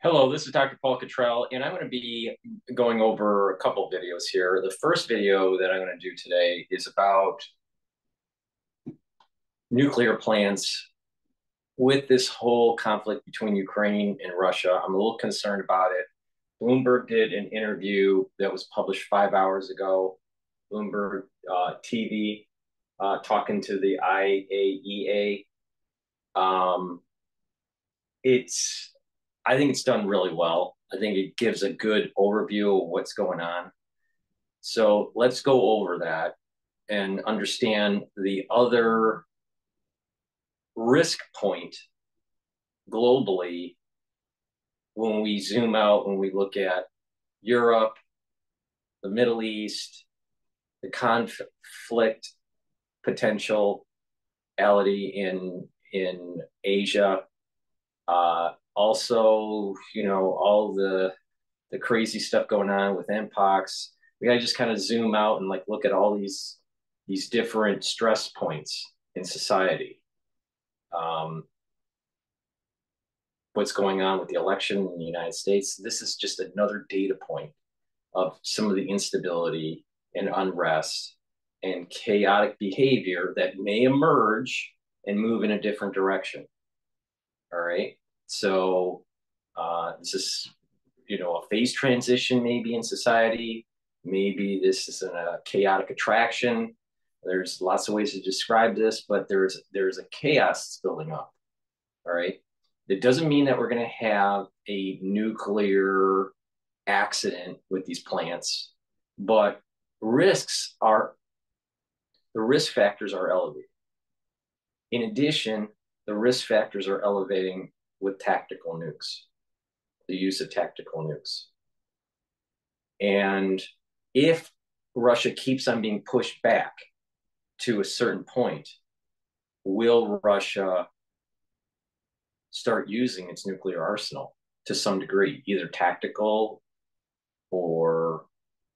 Hello, this is Dr. Paul Cottrell, and I'm going to be going over a couple videos here. The first video that I'm going to do today is about nuclear plants with this whole conflict between Ukraine and Russia. I'm a little concerned about it. Bloomberg did an interview that was published 5 hours ago. Bloomberg TV talking to the IAEA. I think it's done really well. I think it gives a good overview of what's going on. So let's go over that and understand the other risk point globally when we zoom out, when we look at Europe, the Middle East, the conflict potentiality in Asia, also, all the crazy stuff going on with Mpox. We got to just kind of zoom out and look at all these different stress points in society. What's going on with the election in the United States. This is just another data point of some of the instability and unrest and chaotic behavior that may emerge and move in a different direction. All right. So this is, a phase transition maybe in society. Maybe this is a chaotic attraction. There's lots of ways to describe this, but there's a chaos that's building up. All right. It doesn't mean that we're going to have a nuclear accident with these plants, but the risk factors are elevated. In addition, the risk factors are elevating with tactical nukes, the use of tactical nukes. And if Russia keeps on being pushed back to a certain point, will Russia start using its nuclear arsenal to some degree, either tactical or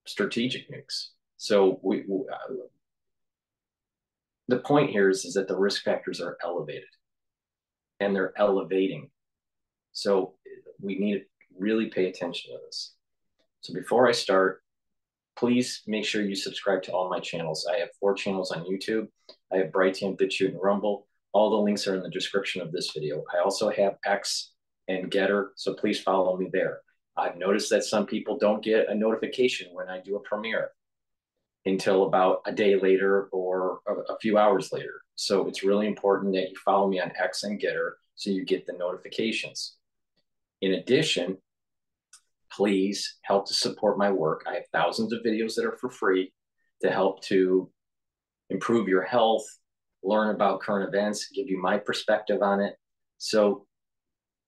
strategic nukes? So the point here is that the risk factors are elevated and they're elevating. So we need to really pay attention to this. So before I start, please make sure you subscribe to all my channels. I have 4 channels on YouTube. I have Brighteon, Bitchute, and Rumble. All the links are in the description of this video. I also have X and GETTR, so please follow me there. I've noticed that some people don't get a notification when I do a premiere until about a day later or a few hours later. So it's really important that you follow me on X and GETTR so you get the notifications. In addition, please help to support my work. I have thousands of videos that are for free to help to improve your health, learn about current events, give you my perspective on it. So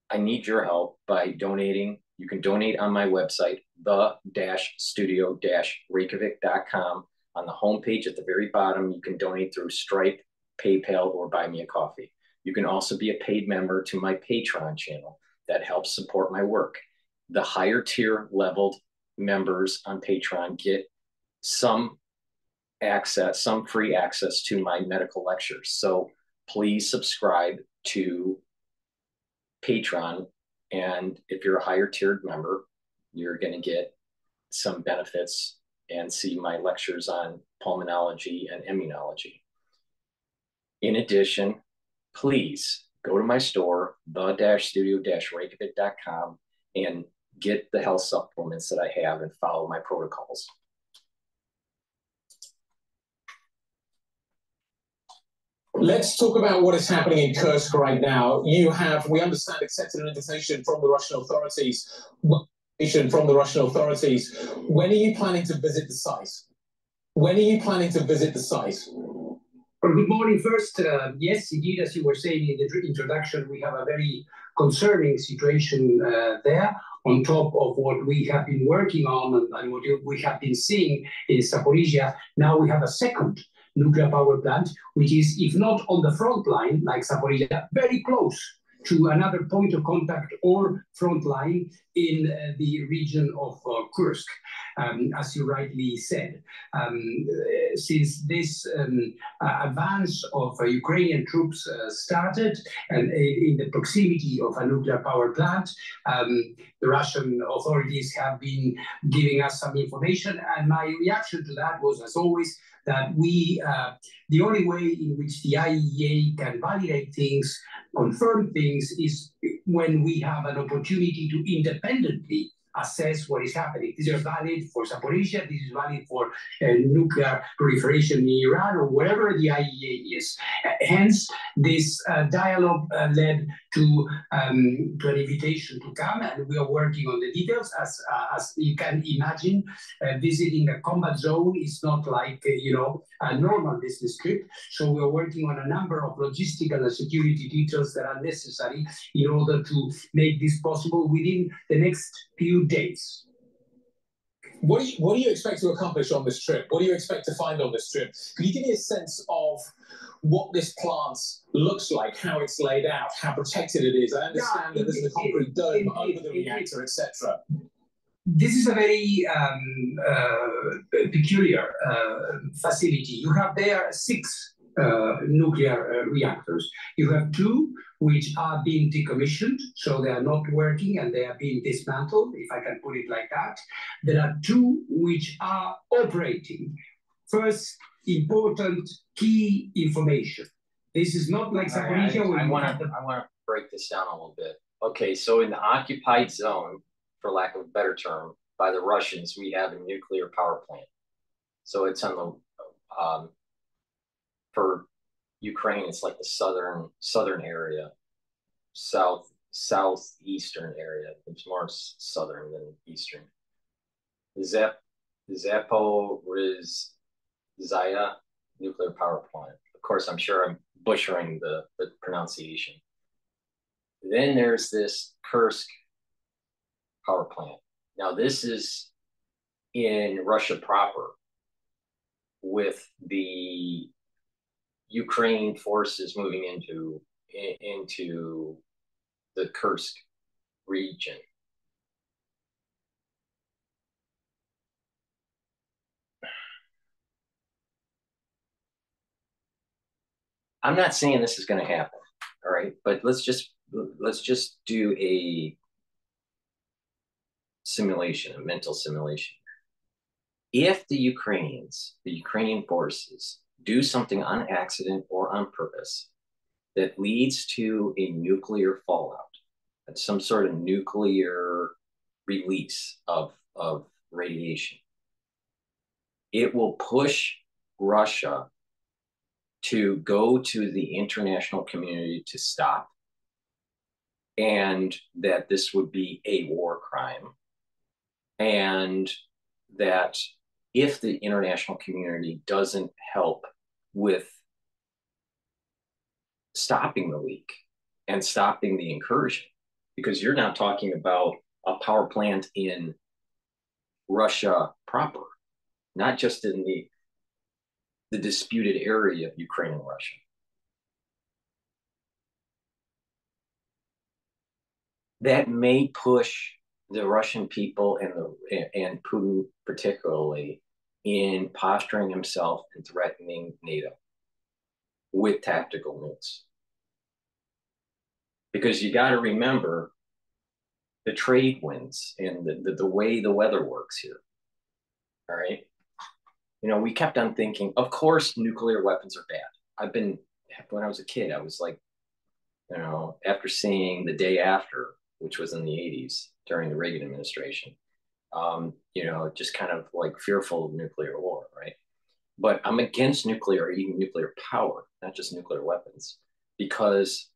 I need your help by donating. You can donate on my website, the-studio-reykjavik.com. On the homepage at the very bottom, you can donate through Stripe, PayPal, or Buy Me a Coffee. You can also be a paid member to my Patreon channel that helps support my work. The higher tier leveled members on Patreon get some free access to my medical lectures. So please subscribe to Patreon. And if you're a higher tiered member, you're going to get some benefits and see my lectures on pulmonology and immunology. In addition, please go to my store, the-studio-reykjavik.com, and get the health supplements that I have and follow my protocols. Let's talk about what is happening in Kursk right now. You have, we understand, accepted an invitation from the Russian authorities. When are you planning to visit the site? Well, good morning first. Yes, indeed, as you were saying in the introduction, we have a very concerning situation there, on top of what we have been working on and what we have been seeing in Zaporizhia. Now we have a second nuclear power plant, which is, if not on the front line, like Zaporizhia, very close to another point of contact or front line in the region of Kursk, as you rightly said. Since this advance of Ukrainian troops started and in the proximity of a nuclear power plant, the Russian authorities have been giving us some information, and my reaction to that was, as always, that the only way in which the IAEA can validate things, confirm things, is when we have an opportunity to independently assess what is happening. This is valid for Zaporizhia, this is valid for nuclear proliferation in Iran, or wherever the IAEA is. Hence, this dialogue led to an invitation to come, and we are working on the details. As you can imagine, visiting a combat zone is not like a normal business trip. So we are working on a number of logistical and security details that are necessary in order to make this possible within the next few days. What do you expect to accomplish on this trip? What do you expect to find on this trip? Could you give me a sense of what this plant looks like, how it's laid out, how protected it is? I understand that there's a concrete dome over the reactor, etc. This is a very peculiar facility. You have there 6 nuclear reactors. You have 2 which are being decommissioned, so they are not working and they are being dismantled, if I can put it like that. There are 2 which are operating. First, important key information. This is not like Zaporizhia. I want to break this down a little bit. Okay, so in the occupied zone, for lack of a better term, by the Russians, we have a nuclear power plant. So it's on the for Ukraine, it's like the southern area, southeastern area. It's more southern than eastern. Zaporizhzhia nuclear power plant. Of course, I'm sure I'm butchering the pronunciation. Then there's this Kursk power plant. Now this is in Russia proper, with the Ukraine forces moving into the Kursk region. I'm not saying this is going to happen, all right? But let's just do a simulation, a mental simulation. If the Ukrainian forces do something on accident or on purpose that leads to a nuclear fallout, some sort of nuclear release of radiation, it will push Russia to go to the international community to stop, and that this would be a war crime, and that if the international community doesn't help with stopping the leak and stopping the incursion, because you're now talking about a power plant in Russia proper, not just in the disputed area of Ukraine and Russia. That may push the Russian people and Putin particularly in posturing himself and threatening NATO with tactical nukes. Because you got to remember the trade winds and the way the weather works here. All right. We kept on thinking, of course, nuclear weapons are bad. When I was a kid, I was like, after seeing The Day After, which was in the 80s during the Reagan administration, just kind of like fearful of nuclear war, right? But I'm against nuclear, even nuclear power, not just nuclear weapons, because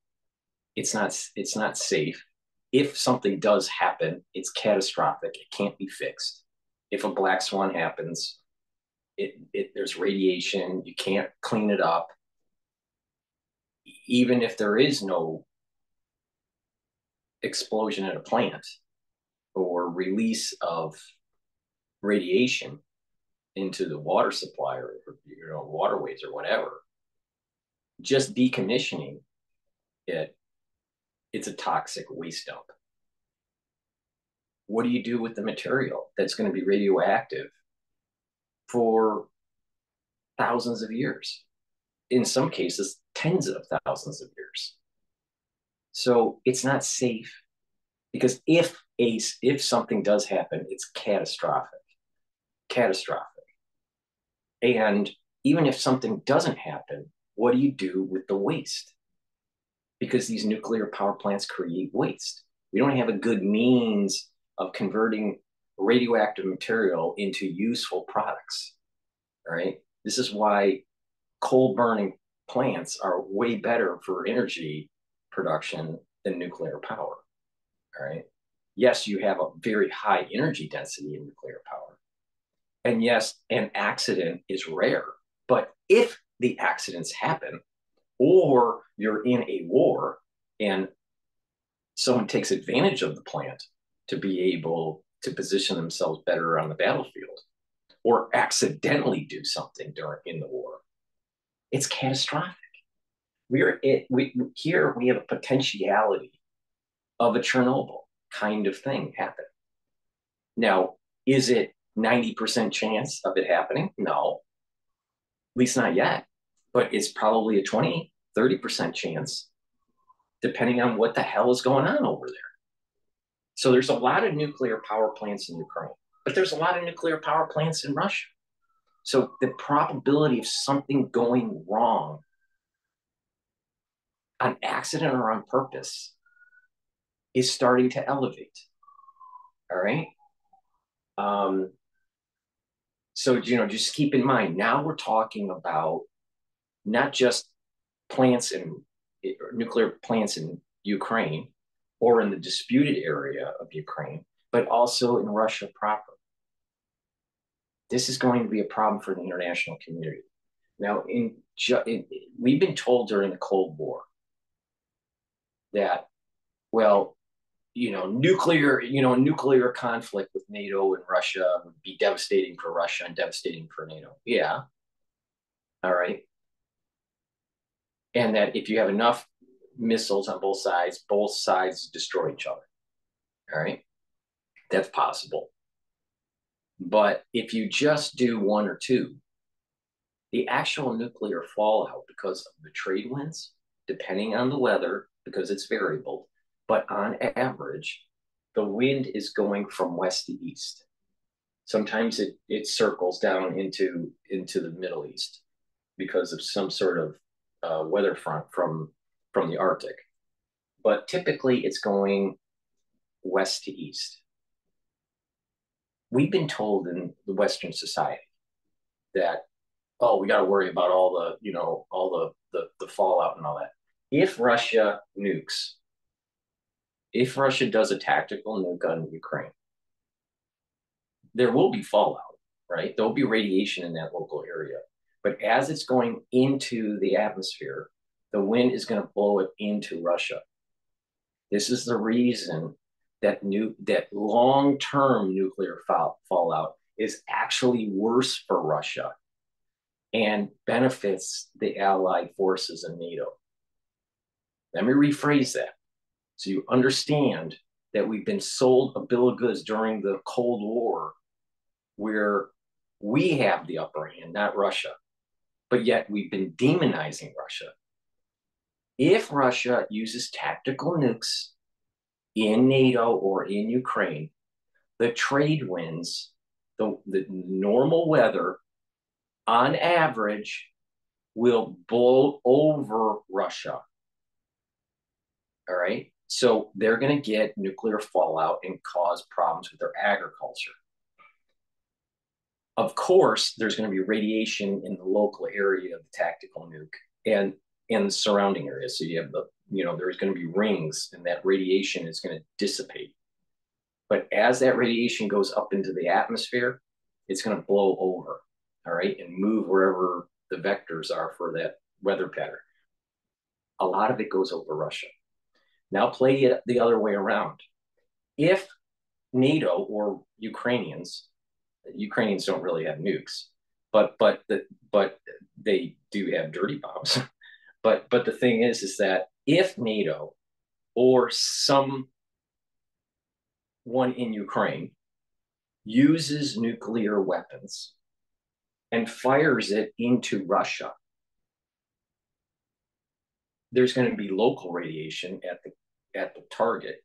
it's not safe. If something does happen, it's catastrophic. It can't be fixed. If a black swan happens, there's radiation. You can't clean it up. Even if there is no explosion at a plant or release of radiation into the water supply or waterways or whatever, just decommissioning it It's a toxic waste dump. What do you do with the material that's going to be radioactive for thousands of years? In some cases, tens of thousands of years. So it's not safe, because if something does happen, it's catastrophic. And even if something doesn't happen, what do you do with the waste? Because these nuclear power plants create waste. We don't have a good means of converting radioactive material into useful products. All right. This is why coal burning plants are way better for energy production than nuclear power. All right. Yes, you have a very high energy density in nuclear power. And yes, an accident is rare. But if the accidents happen, or you're in a war and someone takes advantage of the plant to be able to position themselves better on the battlefield, or accidentally do something in the war, it's catastrophic. Here we have a potentiality of a Chernobyl kind of thing happen. Now, is it 90% chance of it happening? No, at least not yet. But it's probably a 20, 30% chance, depending on what the hell is going on over there. So there's a lot of nuclear power plants in Ukraine, but there's a lot of nuclear power plants in Russia. So the probability of something going wrong on accident or on purpose is starting to elevate. All right. So, just keep in mind, now we're talking about not just nuclear plants in Ukraine or in the disputed area of Ukraine, but also in Russia proper. This is going to be a problem for the international community. Now, we've been told during the Cold War that, well, nuclear conflict with NATO and Russia would be devastating for Russia and devastating for NATO. Yeah. All right. And that if you have enough missiles on both sides destroy each other. All right. That's possible. But if you just do one or two, the actual nuclear fallout, because of the trade winds, depending on the weather, because it's variable, but on average, the wind is going from west to east. Sometimes it circles down into the Middle East because of some sort of weather front from the Arctic. But typically it's going west to east. We've been told in the Western society that, oh, we got to worry about all the fallout and all that. If Russia does a tactical nuke on Ukraine, there will be fallout, right? There'll be radiation in that local area. But as it's going into the atmosphere, the wind is going to blow it into Russia. This is the reason that long-term nuclear fallout is actually worse for Russia and benefits the Allied forces and NATO. Let me rephrase that so you understand that we've been sold a bill of goods during the Cold War where we have the upper hand, not Russia, but yet we've been demonizing Russia. If Russia uses tactical nukes in NATO or in Ukraine, the trade winds, the normal weather, on average, will blow over Russia. All right. So they're going to get nuclear fallout and cause problems with their agriculture. Of course, there's going to be radiation in the local area of the tactical nuke and the surrounding area. So you have there's going to be rings, and that radiation is going to dissipate. But as that radiation goes up into the atmosphere, it's going to blow over, all right, and move wherever the vectors are for that weather pattern. A lot of it goes over Russia. Now play it the other way around. If NATO or Ukrainians don't really have nukes, but they do have dirty bombs. But the thing is that if NATO or someone in Ukraine uses nuclear weapons and fires it into Russia, there's going to be local radiation at the target,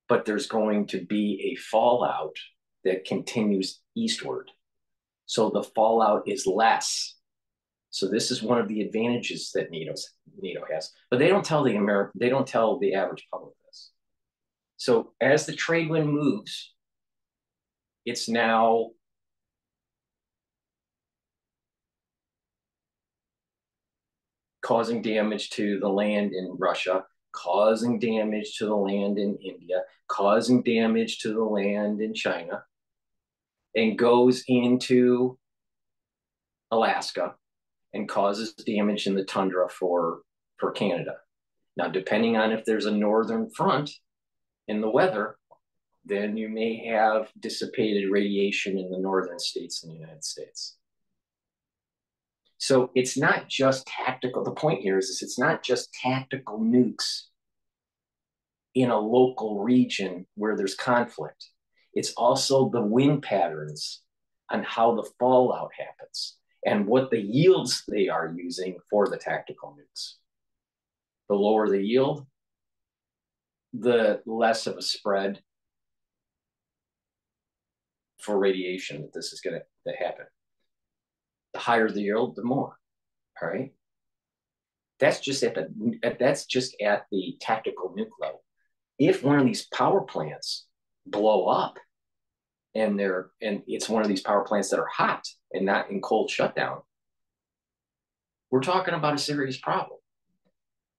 but there's going to be a fallout that continues eastward. So the fallout is less. So this is one of the advantages that NATO has, but they don't tell the average public this. So as the trade wind moves, it's now causing damage to the land in Russia, causing damage to the land in India, causing damage to the land in China, and goes into Alaska and causes damage in the tundra for Canada. Now, depending on if there's a northern front in the weather, then you may have dissipated radiation in the northern states in the United States. So it's not just tactical. The point here is it's not just tactical nukes in a local region where there's conflict. It's also the wind patterns on how the fallout happens and what the yields they are using for the tactical nukes. The lower the yield, the less of a spread for radiation that this is going to happen. The higher the yield, the more. All right. That's just at the tactical nuke level. If one of these power plants blow up, and it's one of these power plants that are hot and not in cold shutdown, we're talking about a serious problem.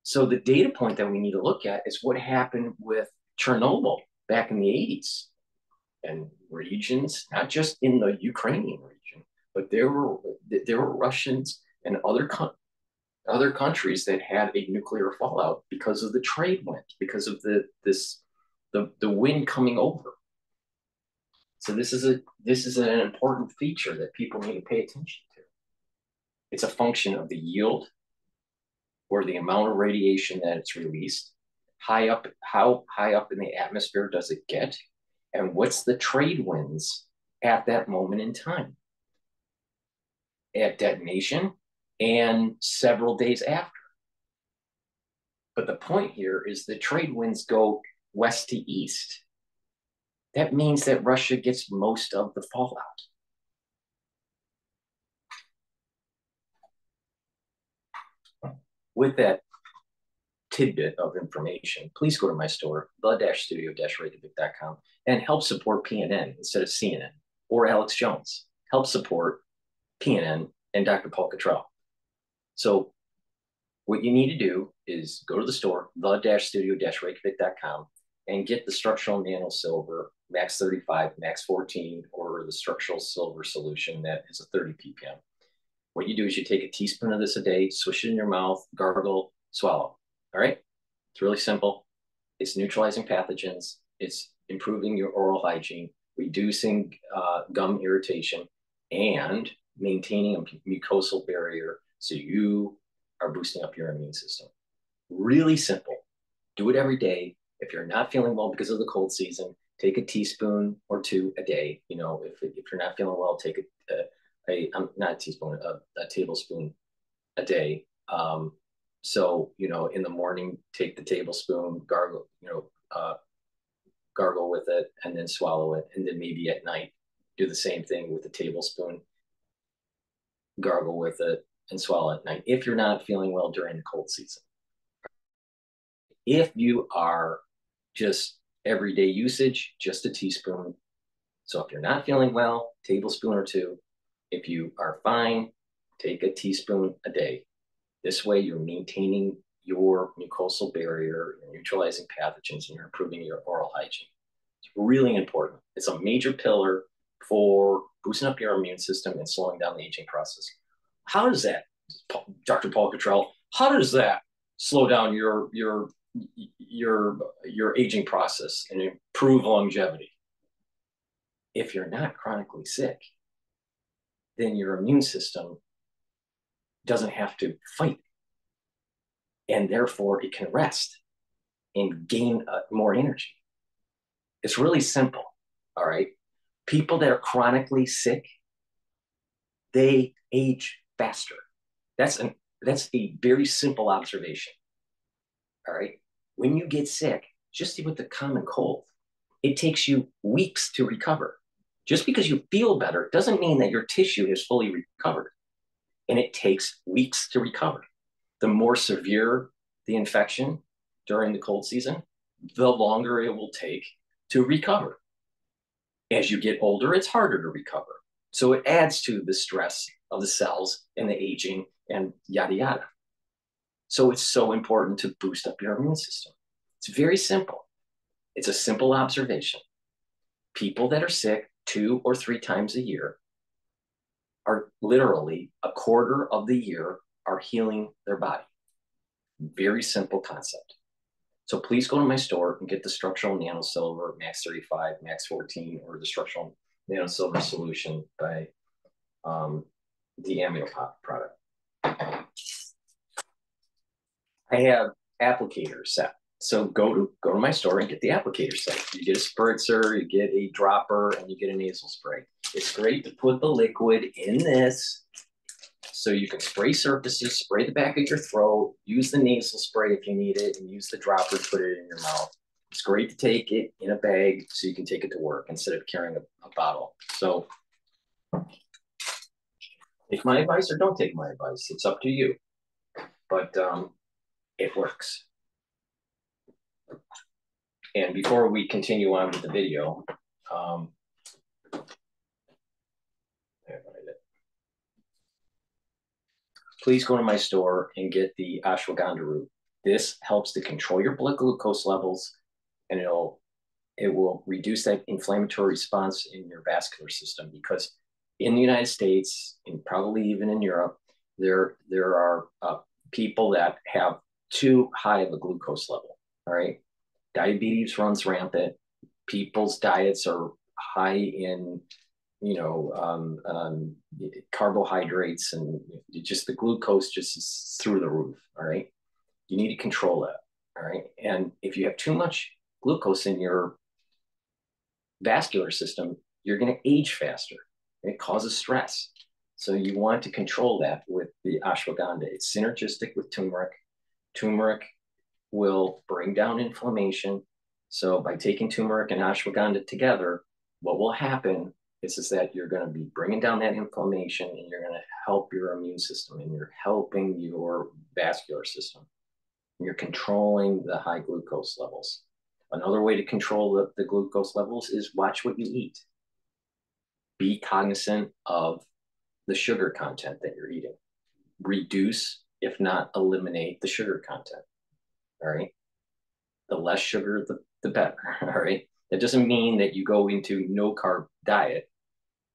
So the data point that we need to look at is what happened with Chernobyl back in the 80s, and regions, not just in the Ukrainian region, but there were Russians and other countries that had a nuclear fallout because of the trade wind, because of the wind coming over. So this is an important feature that people need to pay attention to. It's a function of the yield or the amount of radiation that it's released, how high up in the atmosphere does it get, and what's the trade winds at that moment in time, at detonation and several days after. But the point here is the trade winds go west to east. That means that Russia gets most of the fallout. With that tidbit of information, please go to my store, the-studio-reykjavik.com, and help support PNN instead of CNN or Alex Jones. Help support PNN and Dr. Paul Cottrell. So what you need to do is go to the store, the-studio-reykjavik.com, and get the structural nano silver max 35, max 14, or the structural silver solution that is a 30 ppm. What you do is you take a teaspoon of this a day, swish it in your mouth, gargle, swallow. All right? It's really simple. It's neutralizing pathogens. It's improving your oral hygiene, reducing gum irritation, and maintaining a mucosal barrier so you are boosting up your immune system. Really simple. Do it every day. If you're not feeling well because of the cold season, take a teaspoon or two a day. You know, if you're not feeling well, take not a teaspoon, a tablespoon a day. So, you know, in the morning, take the tablespoon, gargle with it, and then swallow it. And then maybe at night, do the same thing with the tablespoon, gargle with it, and swallow at night if you're not feeling well during the cold season. If you are just everyday usage, just a teaspoon. So if you're not feeling well, tablespoon or two. If you are fine, take a teaspoon a day. This way you're maintaining your mucosal barrier, you're neutralizing pathogens, and you're improving your oral hygiene. It's really important. It's a major pillar for boosting up your immune system and slowing down the aging process. How does that, Dr. Paul Cottrell, how does that slow down your aging process and improve longevity? If you're not chronically sick, then your immune system doesn't have to fight, and therefore it can rest. and gain more energy. It's really simple, all right? People that are chronically sick, they age faster. That's a very simple observation, all right? When you get sick, just with the common cold, it takes you weeks to recover. Just because you feel better doesn't mean that your tissue has fully recovered. And it takes weeks to recover. The more severe the infection during the cold season, the longer it will take to recover. As you get older, it's harder to recover. So it adds to the stress of the cells and the aging and yada, yada. So it's so important to boost up your immune system. It's very simple. It's a simple observation. People that are sick 2 or 3 times a year are literally a quarter of the year are healing their body. Very simple concept. So please go to my store and get the structural nanosilver max 35, max 14, or the structural nanosilver solution by the Amniopop product. I have applicator set. So go to my store and get the applicator set. You get a spritzer, you get a dropper, and you get a nasal spray. It's great to put the liquid in this so you can spray surfaces, spray the back of your throat, use the nasal spray if you need it, and use the dropper to put it in your mouth. It's great to take it in a bag so you can take it to work instead of carrying a bottle. So take my advice or don't take my advice. It's up to you. But it works. And before we continue on with the video, please go to my store and get the ashwagandha root. This helps to control your blood glucose levels, and it will reduce that inflammatory response in your vascular system, because in the United States, and probably even in Europe, there are people that have too high of a glucose level, all right? Diabetes runs rampant. People's diets are high in, carbohydrates, and just the glucose just is through the roof, all right? You need to control that, all right? And if you have too much glucose in your vascular system, you're going to age faster. It causes stress. So you want to control that with the ashwagandha. It's synergistic with turmeric. Turmeric will bring down inflammation. So by taking turmeric and ashwagandha together, what will happen is that you're going to be bringing down that inflammation, and you're going to help your immune system, and you're helping your vascular system. You're controlling the high glucose levels. Another way to control the glucose levels is watch what you eat. Be cognizant of the sugar content that you're eating. Reduce, if not eliminate, the sugar content. All right. The less sugar, the better. All right. That doesn't mean that you go into no carb diet,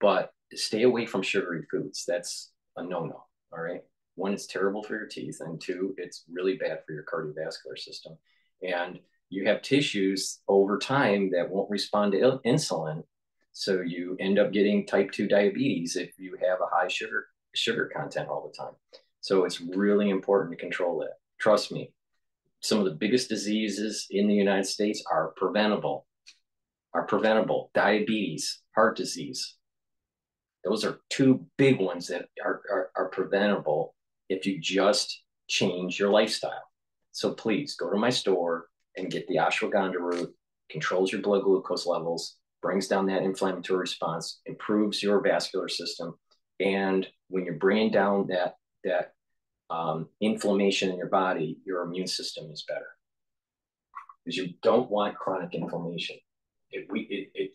but stay away from sugary foods. That's a no-no. All right. 1, it's terrible for your teeth, and 2, it's really bad for your cardiovascular system. And you have tissues over time that won't respond to insulin. So you end up getting type 2 diabetes if you have a high sugar content all the time. So it's really important to control that. Trust me, some of the biggest diseases in the United States are preventable. Diabetes, heart disease. Those are 2 big ones that are preventable if you just change your lifestyle. So please go to my store and get the ashwagandha root. Controls your blood glucose levels, brings down that inflammatory response, improves your vascular system. And when you're bringing down that inflammation in your body, your immune system is better. Because you don't want chronic inflammation. It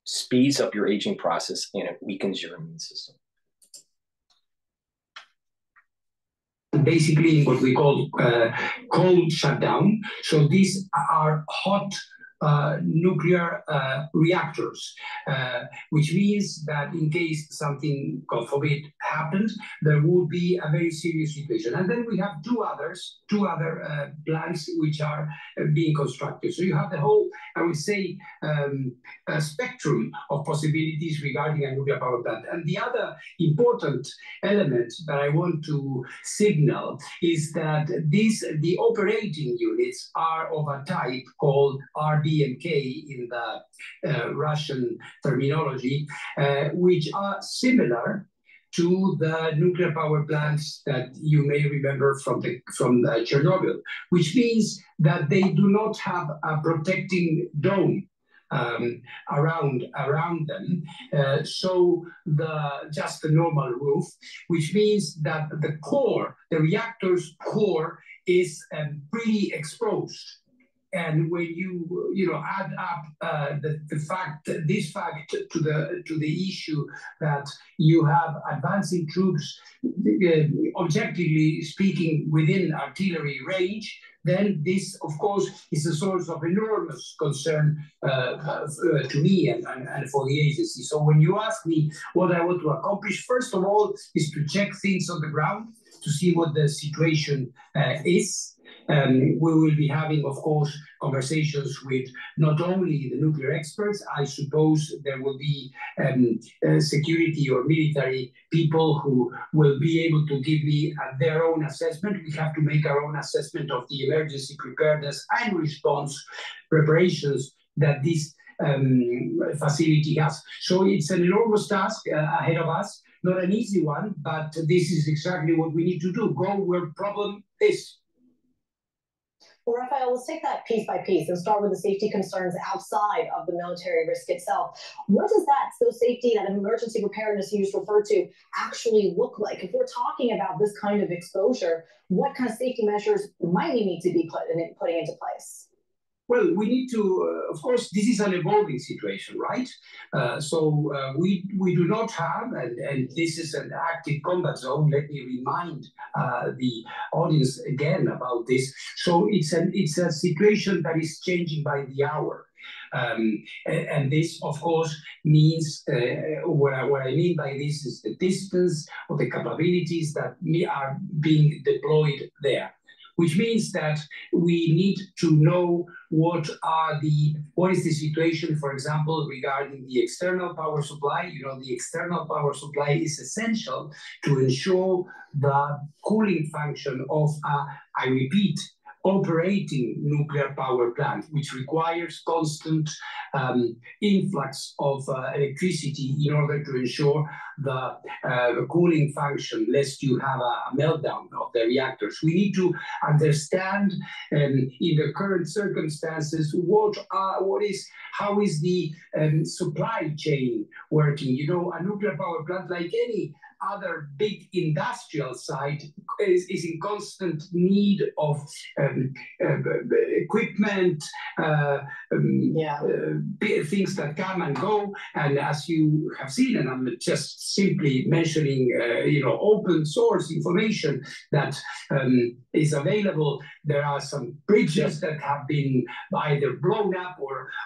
speeds up your aging process, and it weakens your immune system. Basically what we call cold shutdown. So these are hot nuclear reactors, which means that in case something, God forbid, happened, there would be a very serious situation. And then we have two other plants which are being constructed. So you have the whole, I would say, spectrum of possibilities regarding a nuclear power plant. And the other important element that I want to signal is that the operating units are of a type called RBMK in the Russian terminology, which are similar to the nuclear power plants that you may remember from the Chernobyl, which means that they do not have a protecting dome around them, so just the normal roof, which means that the reactor's core is pretty exposed. And when you add up this fact to the issue that you have advancing troops, objectively speaking, within artillery range, then this, of course, is a source of enormous concern to me and for the agency. So when you ask me what I want to accomplish, first of all, is to check things on the ground, to see what the situation is. We will be having, of course, conversations with not only the nuclear experts. I suppose there will be security or military people who will be able to give me their own assessment. We have to make our own assessment of the emergency preparedness and response preparations that this facility has. So it's an enormous task ahead of us, not an easy one, but this is exactly what we need to do, go where problem is. Well, Rafael, let's take that piece by piece and start with the safety concerns outside of the military risk itself. What does those safety, that emergency preparedness you just referred to, actually look like? If we're talking about this kind of exposure, what kind of safety measures might we need to be putting into place? Well, we need to, of course, this is an evolving situation, right? So we do not have, and this is an active combat zone. Let me remind the audience again about this. So it's a situation that is changing by the hour. And this, of course, means what I mean by this is the distance or the capabilities that are being deployed there, which means that we need to know what is the situation, for example, regarding the external power supply. You know, the external power supply is essential to ensure the cooling function of I repeat, operating nuclear power plant, which requires constant influx of electricity in order to ensure the cooling function, lest you have a meltdown of the reactors. We need to understand in the current circumstances how is the supply chain working. You know, a nuclear power plant, like any other big industrial site, is in constant need of equipment, things that come and go. And as you have seen, and I'm just simply mentioning, open source information that is available, there are some bridges that have been either blown up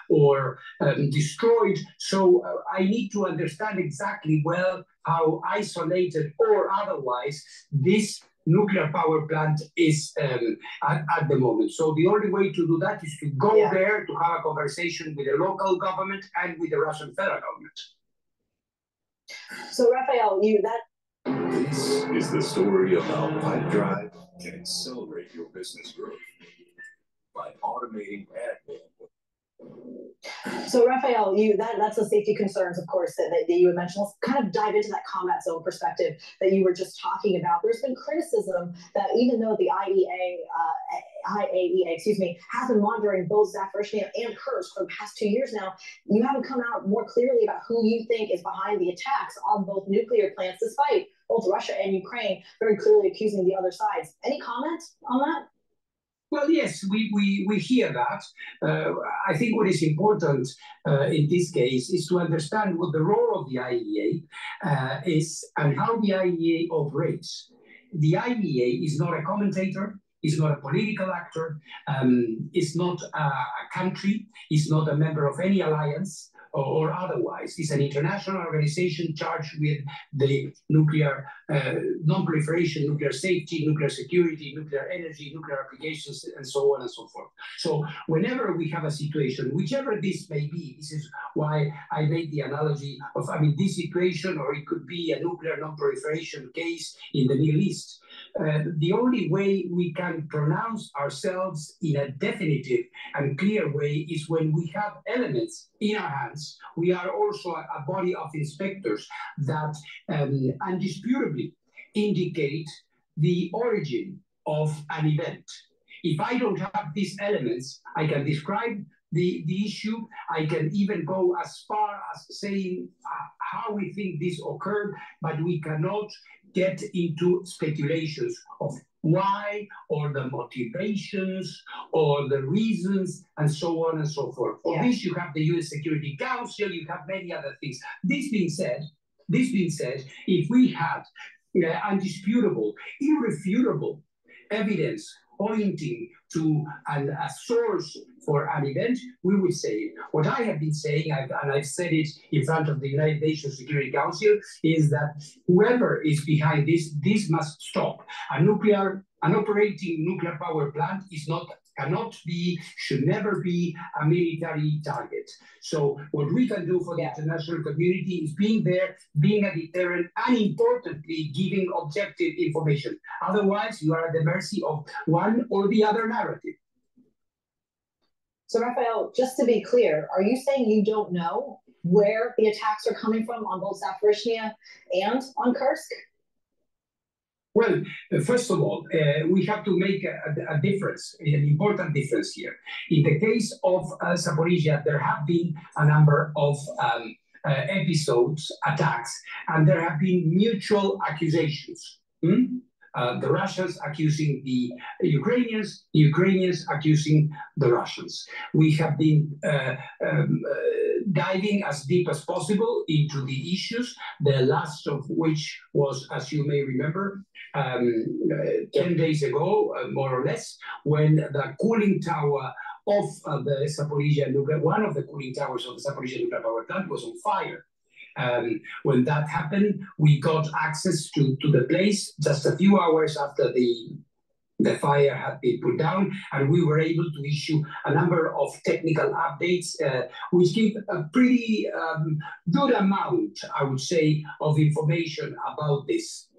or destroyed. So I need to understand exactly well how isolated or otherwise this nuclear power plant is at the moment. So the only way to do that is to go there, to have a conversation with the local government and with the Russian federal government. So Rafael, This is the story of how Pipedrive can accelerate your business growth by automating admin. So Rafael, that's the safety concerns, of course, that you had mentioned. Let's kind of dive into that combat zone perspective that you were just talking about. There's been criticism that even though the IAEA, has been monitoring both Zaporizhzhia and Kursk for the past 2 years now, you haven't come out more clearly about who you think is behind the attacks on both nuclear plants, despite both Russia and Ukraine very clearly accusing the other sides. Any comment on that? Well, yes, we hear that. I think what is important in this case is to understand what the role of the IAEA is and how the IAEA operates. The IAEA is not a commentator. is not a political actor, is not a country, is not a member of any alliance or otherwise. It's an international organization charged with the nuclear non-proliferation, nuclear safety, nuclear security, nuclear energy, nuclear applications, and so on and so forth. So whenever we have a situation, whichever this may be, this is why I made the analogy of, I mean, this situation, or it could be a nuclear non-proliferation case in the Middle East. The only way we can pronounce ourselves in a definitive and clear way is when we have elements in our hands. We are also a body of inspectors that undisputably indicate the origin of an event. If I don't have these elements, I can describe the issue. I can even go as far as saying how we think this occurred, but we cannot get into speculations of why, or the motivations, or the reasons, and so on and so forth. For this, you have the U.S. Security Council, you have many other things. This being said, if we had undisputable, irrefutable evidence pointing to a source for an event, we would say it. What I have been saying, and I've said it in front of the United Nations Security Council, is that whoever is behind this must stop. An operating nuclear power plant cannot be, should never be a military target. So what we can do for the international community is being there, being a deterrent, and importantly, giving objective information. Otherwise, you are at the mercy of one or the other narrative. So, Rafael, just to be clear, are you saying you don't know where the attacks are coming from on both Zaporizhzhia and on Kursk? Well, first of all, we have to make a difference, an important difference here. In the case of Zaporizhzhia, there have been a number of episodes, attacks, and there have been mutual accusations. The Russians accusing the Ukrainians accusing the Russians. We have been diving as deep as possible into the issues, the last of which was, as you may remember, 10 days ago, more or less, when the cooling tower of the Zaporizhzhia nuclear, one of the cooling towers of the Zaporizhzhia nuclear power plant was on fire. When that happened, we got access to the place just a few hours after the fire had been put down, and we were able to issue a number of technical updates, which give a pretty good amount, I would say, of information about this.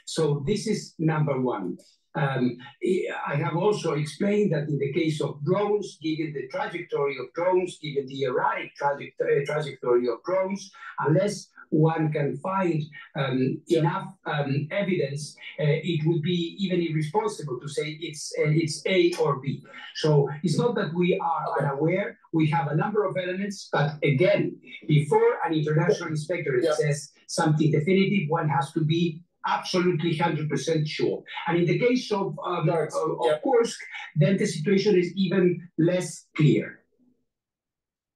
So this is number one. I have also explained that in the case of drones, given the trajectory of drones, given the erratic trajectory of drones, unless one can find enough evidence, it would be even irresponsible to say it's A or B. So it's not that we are unaware. We have a number of elements, but again, before an international inspector says something definitive, one has to be absolutely 100% sure. And in the case of Kursk, then the situation is even less clear.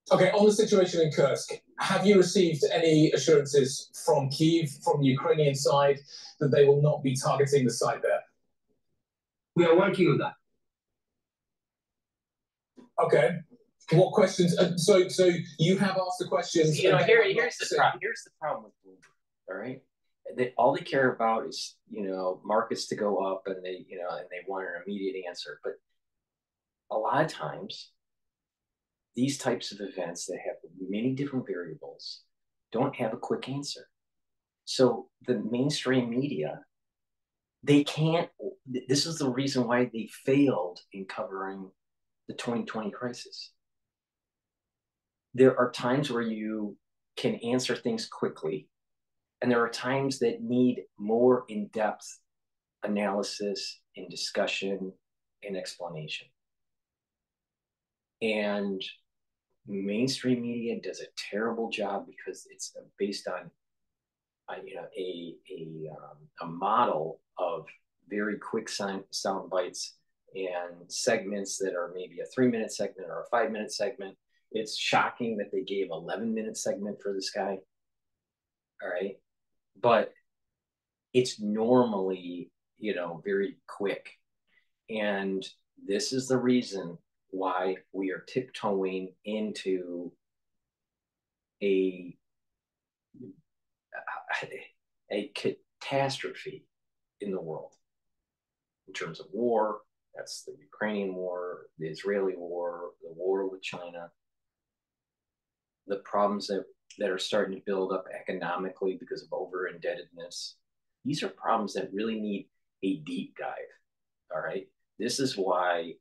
Okay, on the situation in Kursk, have you received any assurances from Kyiv, from the Ukrainian side, that they will not be targeting the site there? We are working on that. Okay. What questions? So you have asked the questions. You know, here's the problem with Bloomberg. All right, all they care about is, you know, markets to go up, and they want an immediate answer. But a lot of times, these types of events that have many different variables don't have a quick answer. So the mainstream media, they can't. This is the reason why they failed in covering the 2020 crisis. There are times where you can answer things quickly, and there are times that need more in-depth analysis and discussion and explanation. And mainstream media does a terrible job because it's based on a model of very quick sound bites and segments that are maybe a 3-minute segment or a 5-minute segment. It's shocking that they gave 11-minute segment for this guy. All right. But it's normally, very quick. And this is the reason why we are tiptoeing into a catastrophe in the world in terms of war. That's the Ukrainian war, the Israeli war, the war with China, the problems that are starting to build up economically because of over indebtedness. These are problems that really need a deep dive. All right. This is why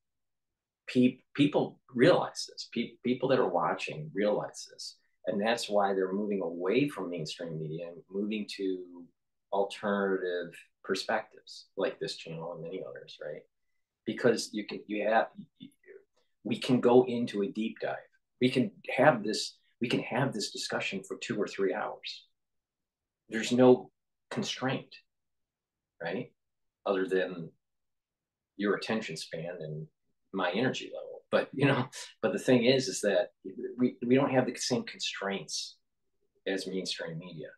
people realize this. People that are watching realize this. And that's why they're moving away from mainstream media and moving to alternative perspectives like this channel and many others, right? Because we can go into a deep dive. We can have this discussion for 2 or 3 hours. There's no constraint, right? Other than your attention span and my energy level. But but the thing is that we don't have the same constraints as mainstream media.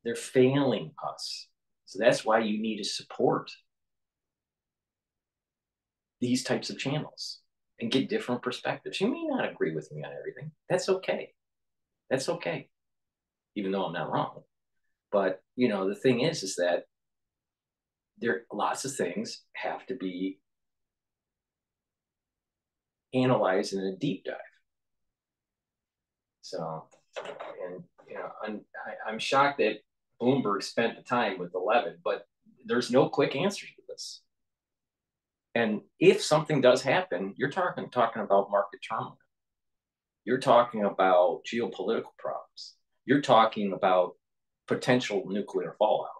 They're failing us. So that's why you need to support these types of channels and get different perspectives. You may not agree with me on everything. That's okay. That's okay. Even though I'm not wrong. But the thing is that there lots of things have to be analyzed in a deep dive. So, and I'm shocked that Bloomberg spent the time with 11, but there's no quick answer to this. And if something does happen, you're talking about market turmoil. You're talking about geopolitical problems. You're talking about potential nuclear fallout.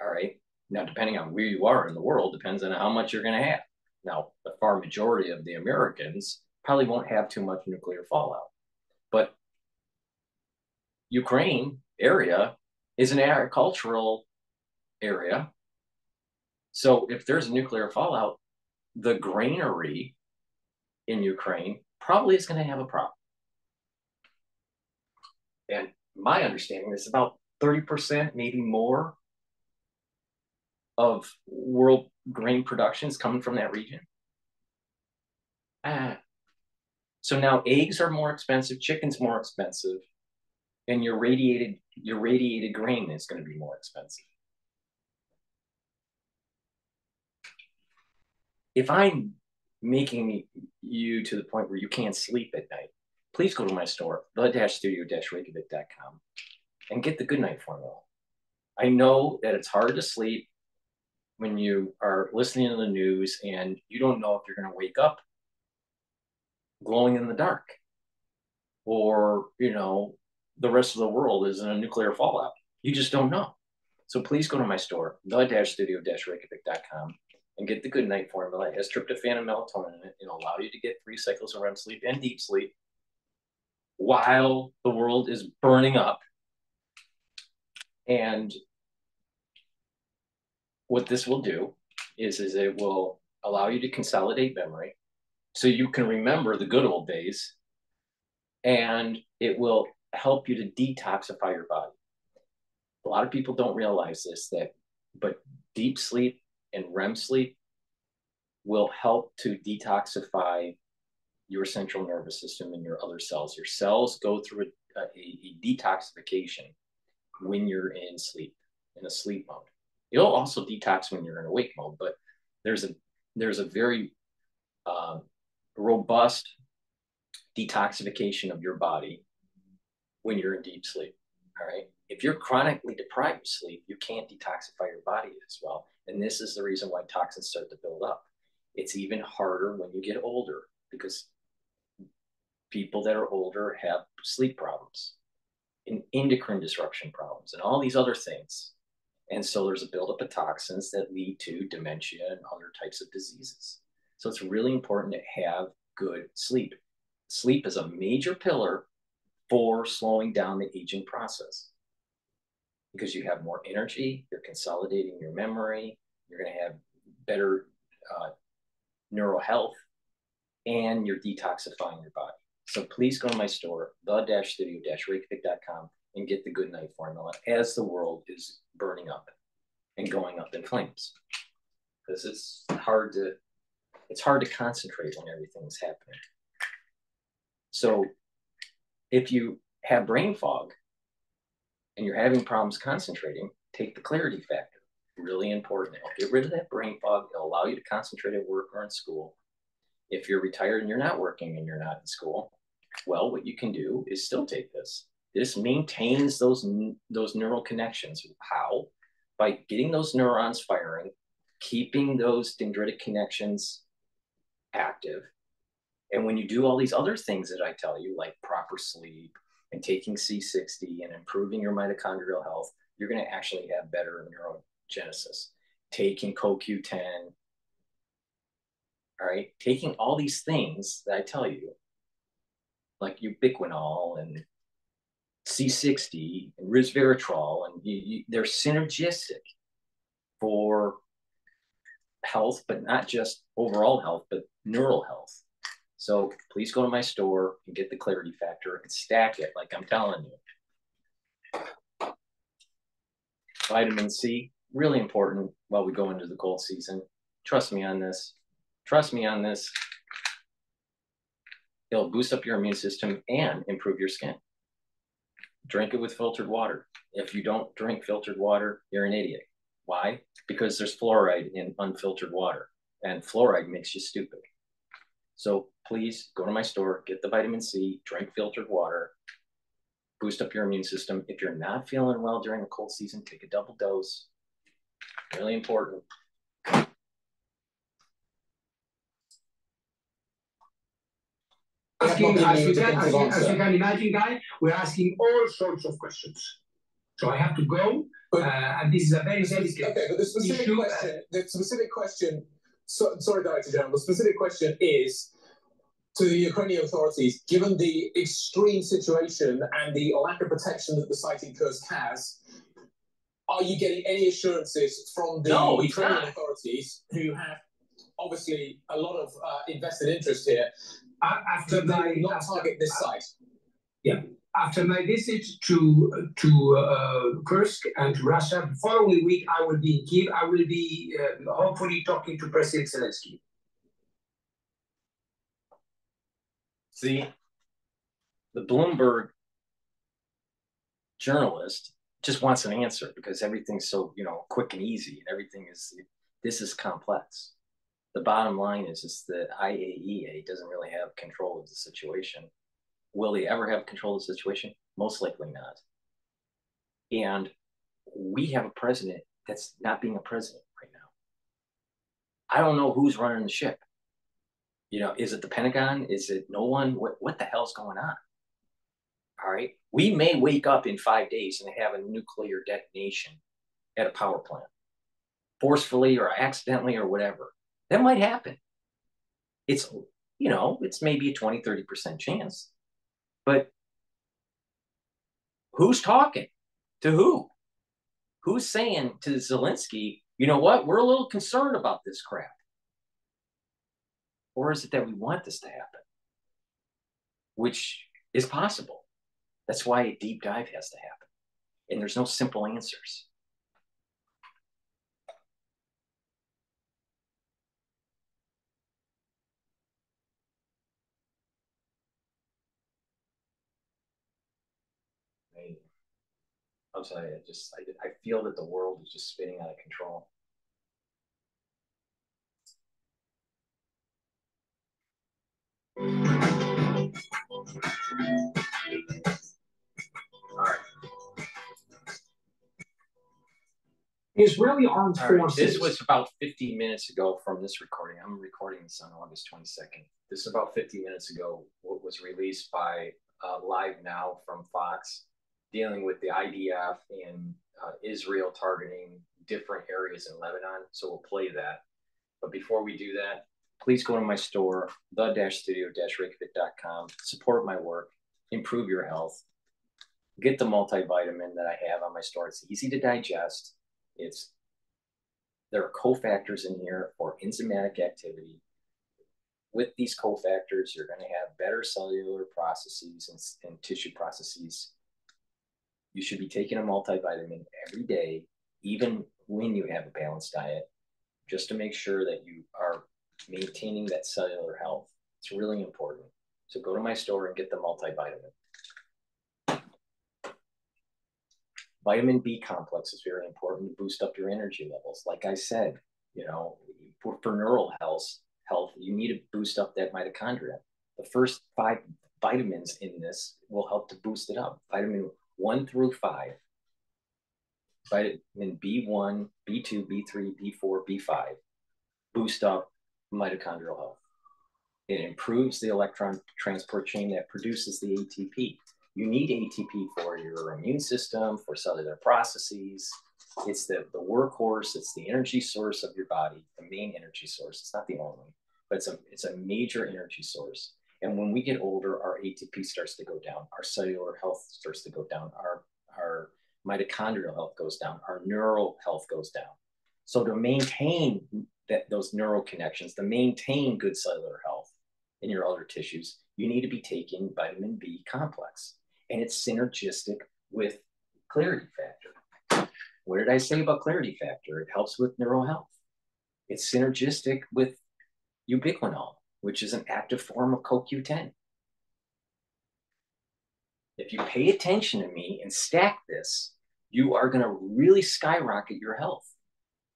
All right. Now, depending on where you are in the world, depends on how much you're going to have. Now, the far majority of the Americans probably won't have too much nuclear fallout. But Ukraine area is an agricultural area. So if there's a nuclear fallout, the granary in Ukraine probably is going to have a problem. And my understanding is about 30%, maybe more, of world grain production is coming from that region. So now eggs are more expensive, chicken's more expensive, and your radiated grain is going to be more expensive. If I'm making you to the point where you can't sleep at night, please go to my store, the-studio-reykjavik.com, and get the Good Night Formula. I know that it's hard to sleep when you are listening to the news and you don't know if you're going to wake up glowing in the dark, or the rest of the world is in a nuclear fallout. You just don't know. So please go to my store, the-studio-reykjavik.com, and get the Good Night Formula. It has tryptophan and melatonin in it. It'll allow you to get 3 cycles of REM sleep and deep sleep while the world is burning up. And what this will do is it will allow you to consolidate memory so you can remember the good old days, and it will help you to detoxify your body. A lot of people don't realize this, but deep sleep and REM sleep will help to detoxify your central nervous system and your other cells. Your cells go through a detoxification when you're in sleep, in a sleep mode. It'll also detox when you're in awake mode, but there's a very robust detoxification of your body when you're in deep sleep. All right. If you're chronically deprived of sleep, you can't detoxify your body as well. And this is the reason why toxins start to build up. It's even harder when you get older, because people that are older have sleep problems and endocrine disruption problems and all these other things. And so there's a buildup of toxins that lead to dementia and other types of diseases. So it's really important to have good sleep. Sleep is a major pillar for slowing down the aging process, because you have more energy, you're consolidating your memory, you're going to have better neural health, and you're detoxifying your body. So please go to my store, the-studio-reykjavik.com, and get the Good Night Formula as the world is burning up and going up in flames. Because it's hard to It's hard to concentrate when everything is happening. So if you have brain fog and you're having problems concentrating, take the clarity factor. Really important. It'll get rid of that brain fog. It'll allow you to concentrate at work or in school. If you're retired and you're not working and you're not in school, well, what you can do is still take this. This maintains those neural connections. How? By getting those neurons firing, keeping those dendritic connections active. And when you do all these other things that I tell you, like proper sleep and taking C60 and improving your mitochondrial health, you're going to actually have better neurogenesis. Taking CoQ10, all right? Taking all these things that I tell you, like ubiquinol and C60 and resveratrol, and they're synergistic for health, but not just overall health, but neural health. So please go to my store and get the clarity factor and stack it like I'm telling you. Vitamin C, really important while we go into the cold season. Trust me on this. Trust me on this. It'll boost up your immune system and improve your skin. Drink it with filtered water. If you don't drink filtered water, you're an idiot. Why? Because there's fluoride in unfiltered water, and fluoride makes you stupid. So please go to my store, get the vitamin C, drink filtered water, boost up your immune system. If you're not feeling well during the cold season, take a double dose. Really important. Asking, as you can imagine, Guy, we're asking all sorts of questions. So I have to go, and this is a very delicate okay, but the specific question, sorry, Director General, the specific question is to the Ukrainian authorities, given the extreme situation and the lack of protection that the site in Kursk has, are you getting any assurances from the Ukrainian authorities, who have obviously a lot of invested interest here, after they not target this site? Yeah. After my visit to Kursk and to Russia, the following week I will be in Kiev. I will be hopefully talking to President Zelensky. See, the Bloomberg journalist just wants an answer because everything's so, quick and easy, and everything is, this is complex. The bottom line is the IAEA doesn't really have control of the situation. Will they ever have control of the situation? Most likely not. And we have a president that's not being a president right now. I don't know who's running the ship. Is it the Pentagon? Is it no one? What the hell's going on? All right. We may wake up in 5 days and have a nuclear detonation at a power plant, forcefully or accidentally or whatever. That might happen. It's maybe a 20, 30% chance. But who's talking to who? Who's saying to Zelensky, you know what, we're a little concerned about this crap? Or is it that we want this to happen? Which is possible. That's why a deep dive has to happen. And there's no simple answers. I'll tell you, I feel that the world is just spinning out of control. All right. Israeli armed forces. This was about 50 minutes ago from this recording. I'm recording this on August 22nd. This is about 50 minutes ago. What was released by Live Now from Fox, dealing with the IDF and Israel targeting different areas in Lebanon. So we'll play that. But before we do that, please go to my store, the-studio-reykjavik.com. Support my work, improve your health. Get the multivitamin that I have on my store. It's easy to digest. There are cofactors in here for enzymatic activity. With these cofactors, you're going to have better cellular processes and tissue processes. You should be taking a multivitamin every day, even when you have a balanced diet, just to make sure that you are maintaining that cellular health. It's really important. So go to my store and get the multivitamin. Vitamin B complex is very important to boost up your energy levels. Like I said, you know, for neural health, you need to boost up that mitochondria. The first 5 vitamins in this will help to boost it up. Vitamin 1 through 5. Vitamin B1, B2, B3, B4, B5 boost up mitochondrial health. It improves the electron transport chain that produces the ATP. You need ATP for your immune system, for cellular processes. It's the workhorse, it's the energy source of your body, the main energy source. It's not the only, but it's a major energy source. And when we get older, our ATP starts to go down, our cellular health starts to go down, our mitochondrial health goes down, our neural health goes down. So to maintain those neural connections, to maintain good cellular health in your other tissues, you need to be taking vitamin B complex. And it's synergistic with clarity factor. What did I say about clarity factor? It helps with neural health. It's synergistic with ubiquinol, which is an active form of CoQ10. If you pay attention to me and stack this, you are going to really skyrocket your health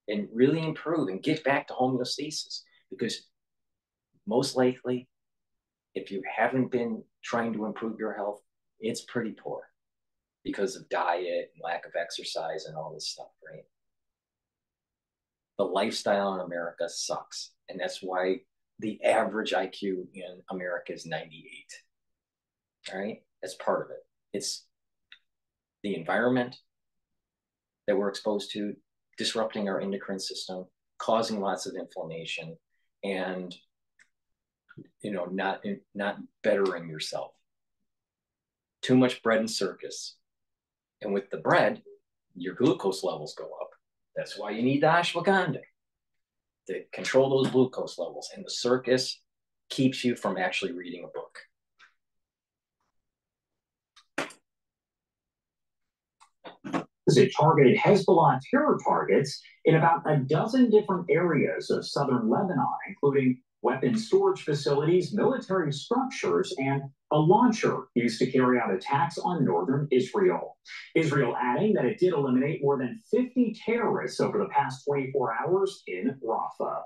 and really improve and get back to homeostasis. Because most likely, if you haven't been trying to improve your health, it's pretty poor because of diet and lack of exercise and all this stuff, right? The lifestyle in America sucks. And that's why the average IQ in America is 98. All right? That's part of it. It's the environment that we're exposed to, disrupting our endocrine system, causing lots of inflammation, and not bettering yourself. Too much bread and circus. And with the bread, your glucose levels go up. That's why you need the ashwagandha to control those glucose levels. And the circus keeps you from actually reading a book. It targeted Hezbollah terror targets in about a dozen different areas of southern Lebanon, including weapons storage facilities, military structures, and a launcher used to carry out attacks on northern Israel. Israel adding that it did eliminate more than 50 terrorists over the past 24 hours in Rafah.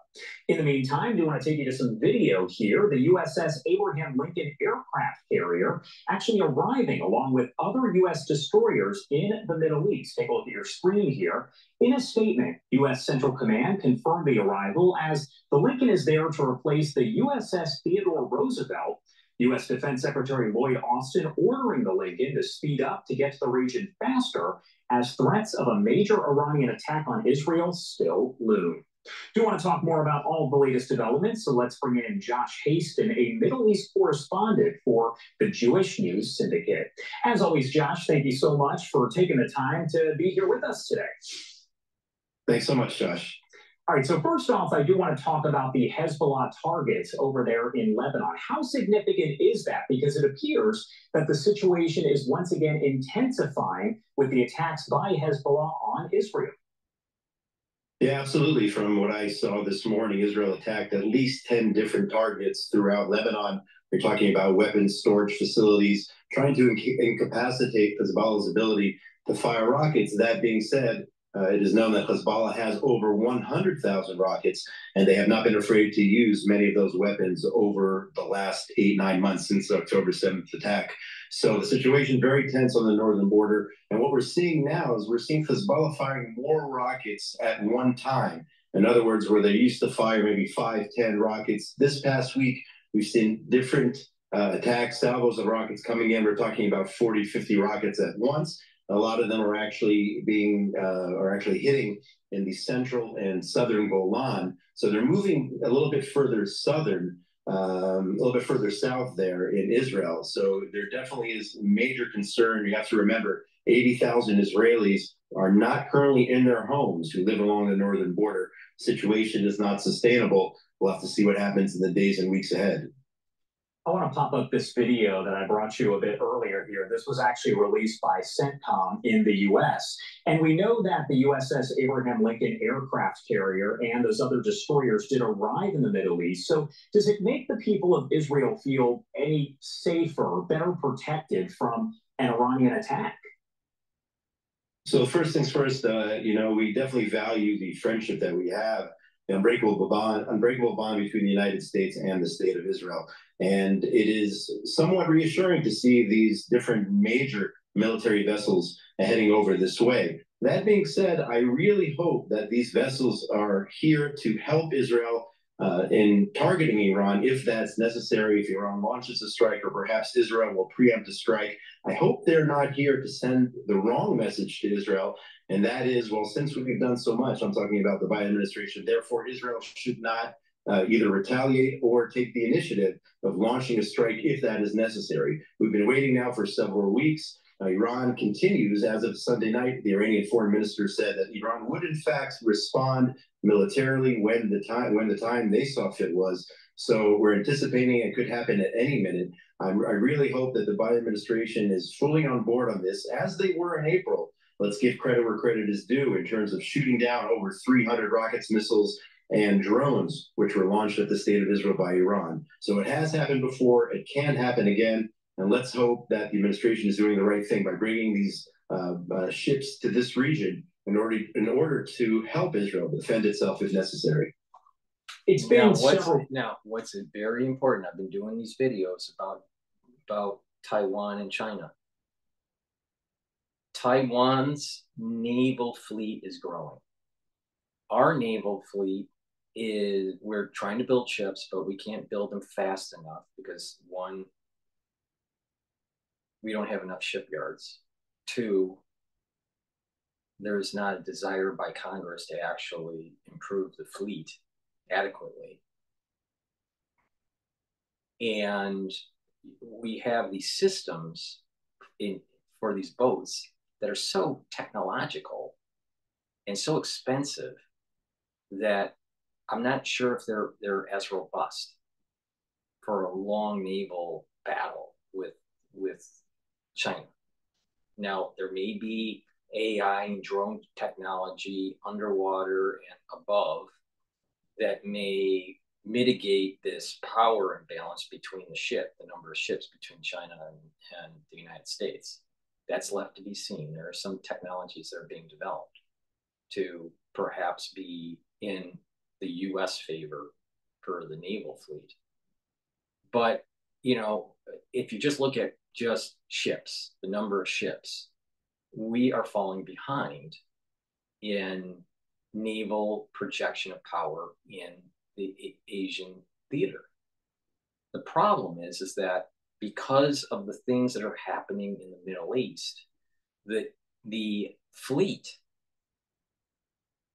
In the meantime, I do want to take you to some video here. The USS Abraham Lincoln aircraft carrier actually arriving along with other U.S. destroyers in the Middle East. Take a look at your screen here. In a statement, U.S. Central Command confirmed the arrival as the Lincoln is there to replace the USS Theodore Roosevelt. U.S. Defense Secretary Lloyd Austin ordering the Lincoln to speed up to get to the region faster as threats of a major Iranian attack on Israel still loom. Do want to talk more about all the latest developments, so let's bring in Josh Haston, a Middle East correspondent for the Jewish News Syndicate. As always, Josh, thank you so much for taking the time to be here with us today. Thanks so much, Josh. All right, so first off, I do want to talk about the Hezbollah targets over there in Lebanon. How significant is that? Because it appears that the situation is once again intensifying with the attacks by Hezbollah on Israel. Yeah, absolutely. From what I saw this morning, Israel attacked at least 10 different targets throughout Lebanon. We're talking about weapons storage facilities, trying to incapacitate Hezbollah's ability to fire rockets. That being said, it is known that Hezbollah has over 100,000 rockets, and they have not been afraid to use many of those weapons over the last 8-9 months since the October 7th attack. So the situation very tense on the northern border. And what we're seeing now is we're seeing Hezbollah firing more rockets at one time. In other words, where they used to fire maybe 5-10 rockets, this past week, we've seen different attacks, salvos of rockets coming in. We're talking about 40-50 rockets at once. A lot of them are actually hitting in the central and southern Golan. So they're moving a little bit further southern, a little bit further south there in Israel. So there definitely is major concern. You have to remember, 80,000 Israelis are not currently in their homes who live along the northern border. Situation is not sustainable. We'll have to see what happens in the days and weeks ahead. I want to pop up this video that I brought you a bit earlier here. This was actually released by CENTCOM in the U.S. And we know that the USS Abraham Lincoln aircraft carrier and those other destroyers did arrive in the Middle East. So does it make the people of Israel feel any safer, better protected from an Iranian attack? So first things first, we definitely value the friendship that we have, the unbreakable bond between the United States and the state of Israel. And it is somewhat reassuring to see these different major military vessels heading over this way. That being said, I really hope that these vessels are here to help Israel in targeting Iran if that's necessary, if Iran launches a strike, or perhaps Israel will preempt a strike. I hope they're not here to send the wrong message to Israel, and that is, well, since we've done so much, I'm talking about the Biden administration, therefore Israel should not either retaliate or take the initiative of launching a strike if that is necessary. We've been waiting now for several weeks. Iran continues. As of Sunday night, the Iranian foreign minister said that Iran would in fact respond militarily when the time they saw fit was. So we're anticipating it could happen at any minute. I really hope that the Biden administration is fully on board on this, as they were in April. Let's give credit where credit is due in terms of shooting down over 300 rockets, missiles, and drones, which were launched at the state of Israel by Iran. So it has happened before. It can happen again. And let's hope that the administration is doing the right thing by bringing these ships to this region in order to help Israel defend itself if necessary. It's been what's very important. I've been doing these videos about Taiwan and China. Taiwan's naval fleet is growing. Our naval fleet we're trying to build ships, but we can't build them fast enough because, one, we don't have enough shipyards. Two, there's not a desire by Congress to actually improve the fleet adequately. And we have these systems for these boats that are so technological and so expensive that I'm not sure if they're as robust for a long naval battle with China. Now, there may be AI and drone technology underwater and above that may mitigate this power imbalance between the number of ships between China and the United States. That's left to be seen. There are some technologies that are being developed to perhaps be in the U.S. favor for the naval fleet. But, if you just look at just ships, the number of ships, we are falling behind in naval projection of power in the Asian theater. The problem is that because of the things that are happening in the Middle East, the fleet,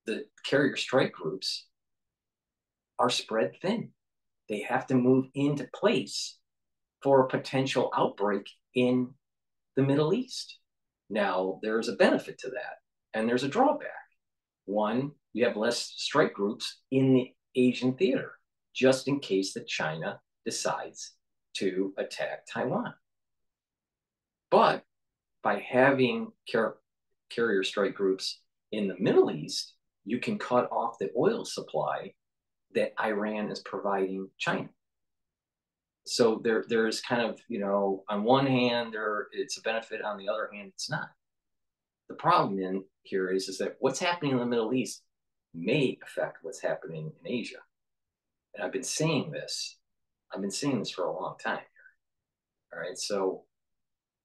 the carrier strike groups are spread thin. They have to move into place for a potential outbreak in the Middle East. Now, there's a benefit to that, and there's a drawback. One, you have less strike groups in the Asian theater, just in case that China decides to attack Taiwan. But by having carrier strike groups in the Middle East, you can cut off the oil supply that Iran is providing China. So there's kind of, on one hand, it's a benefit, on the other hand, it's not. The problem here is that what's happening in the Middle East may affect what's happening in Asia. And I've been saying this for a long time here. All right. So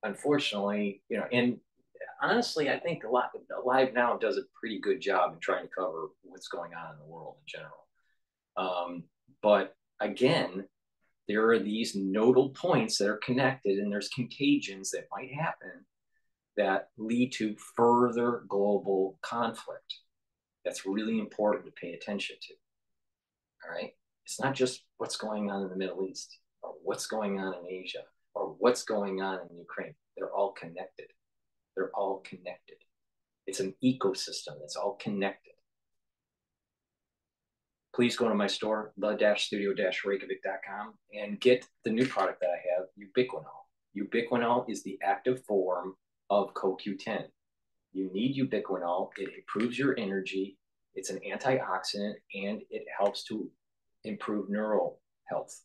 unfortunately, and honestly, I think Live Now does a pretty good job in trying to cover what's going on in the world in general. But again, there are these nodal points that are connected, and there's contagions that might happen that lead to further global conflict. That's really important to pay attention to. All right. It's not just what's going on in the Middle East or what's going on in Asia or what's going on in Ukraine. They're all connected. They're all connected. It's an ecosystem that's all connected. please go to my store, the-studio-reykjavik.com, and get the new product that I have, ubiquinol. Ubiquinol is the active form of CoQ10. You need ubiquinol. It improves your energy. It's an antioxidant, and it helps to improve neural health.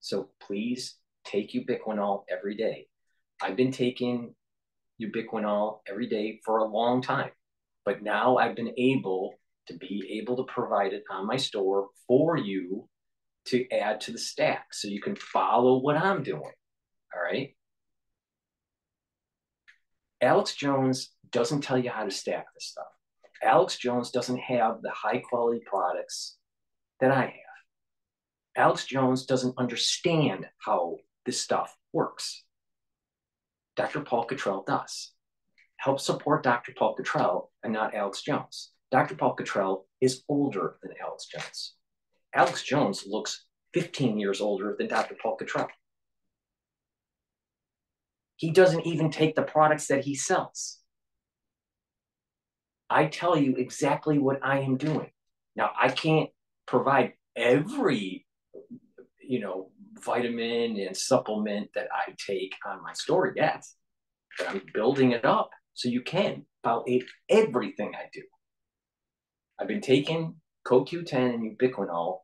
So please take ubiquinol every day. I've been taking ubiquinol every day for a long time, but now I've been able to provide it on my store for you to add to the stack so you can follow what I'm doing. All right. Alex Jones doesn't tell you how to stack this stuff. Alex Jones doesn't have the high quality products that I have. Alex Jones doesn't understand how this stuff works. Dr. Paul Cottrell does. Help support Dr. Paul Cottrell and not Alex Jones. Dr. Paul Cottrell is older than Alex Jones. Alex Jones looks 15 years older than Dr. Paul Cottrell. He doesn't even take the products that he sells. I tell you exactly what I am doing. Now, I can't provide every, vitamin and supplement that I take on my store yet, but I'm building it up so you can follow everything I do. I've been taking CoQ10 and ubiquinol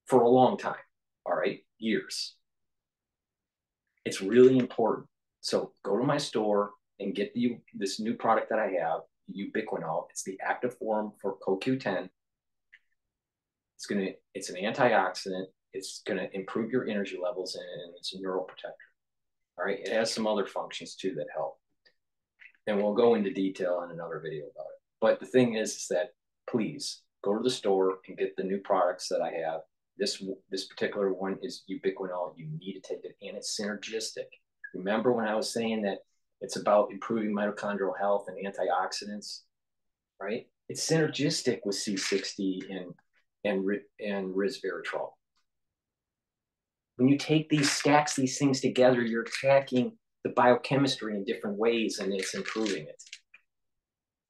for a long time, all right, years. It's really important. So go to my store and get this new product that I have, ubiquinol. It's the active form for CoQ10. It's an antioxidant. It's gonna improve your energy levels, and it's a neural protector. All right, it has some other functions too that help. And we'll go into detail in another video about it. But the thing is that please go to the store and get the new products that I have. This particular one is ubiquinol. You need to take it, and it's synergistic. Remember when I was saying that it's about improving mitochondrial health and antioxidants, right? It's synergistic with C60 and resveratrol. When you take these things together, you're attacking the biochemistry in different ways, and it's improving it.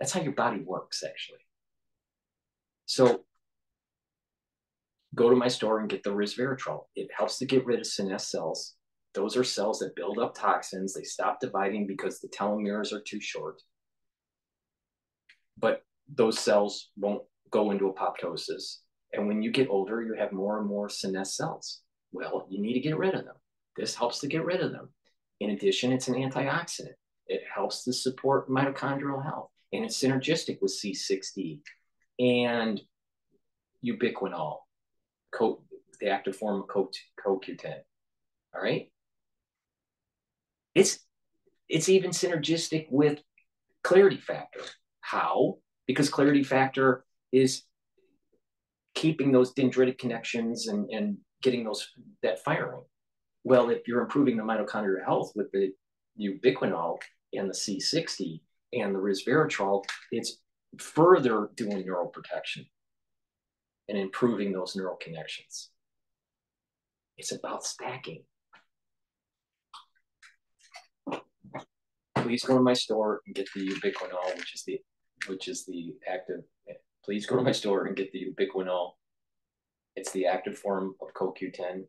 That's how your body works, actually. So go to my store and get the resveratrol. It helps to get rid of senescent cells. Those are cells that build up toxins. They stop dividing because the telomeres are too short. But those cells won't go into apoptosis. And when you get older, you have more and more senescent cells. Well, you need to get rid of them. This helps to get rid of them. In addition, it's an antioxidant. It helps to support mitochondrial health. And it's synergistic with C60 and ubiquinol, the active form of CoQ10. All right? It's even synergistic with clarity factor. How? Because clarity factor is keeping those dendritic connections and getting that firing. Well, if you're improving the mitochondrial health with the ubiquinol and the C60 and the resveratrol, it's further doing neural protection and improving those neural connections. It's about stacking. Please go to my store and get the ubiquinol, which is the active. Please go to my store and get the ubiquinol. It's the active form of CoQ10.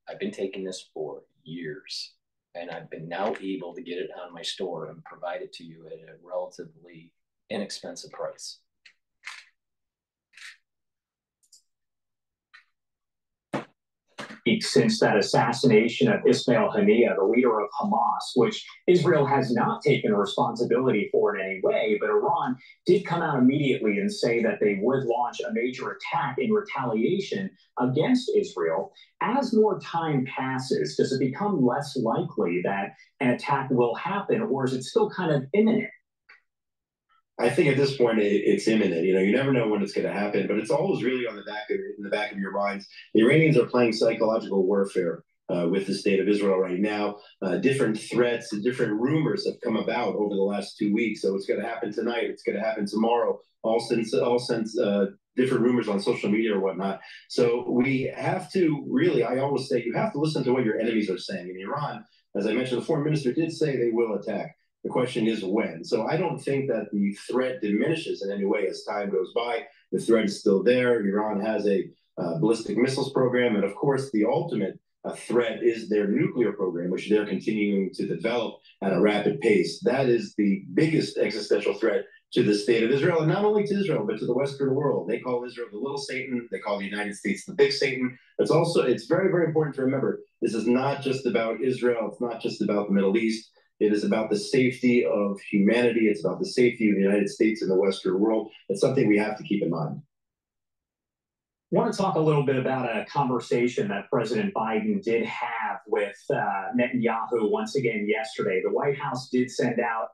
I've been taking this for years, and I've been now able to get it on my store and provide it to you at a relatively inexpensive price. Since that assassination of Ismail Haniyeh, the leader of Hamas, which Israel has not taken responsibility for in any way, but Iran did come out immediately and say that they would launch a major attack in retaliation against Israel. As more time passes, does it become less likely that an attack will happen, or is it still kind of imminent? I think at this point it's imminent. You never know when it's going to happen, but it's always really in the back of your minds. The Iranians are playing psychological warfare with the state of Israel right now. Different threats and different rumors have come about over the last 2 weeks. So it's going to happen tonight. It's going to happen tomorrow. All since different rumors on social media or whatnot. So we have to really, I always say, you have to listen to what your enemies are saying. In Iran, as I mentioned, the foreign minister did say they will attack. The question is when. So I don't think that the threat diminishes in any way as time goes by. The threat is still there. Iran has a ballistic missiles program, and of course, the ultimate threat is their nuclear program, which they're continuing to develop at a rapid pace. That is the biggest existential threat to the state of Israel, and not only to Israel, but to the Western world. They call Israel the little Satan. They call the United States the big Satan. It's very, very important to remember, this is not just about Israel. It's not just about the Middle East. It is about the safety of humanity. It's about the safety of the United States and the Western world. It's something we have to keep in mind. I want to talk a little bit about a conversation that President Biden did have with Netanyahu once again yesterday. The White House did send out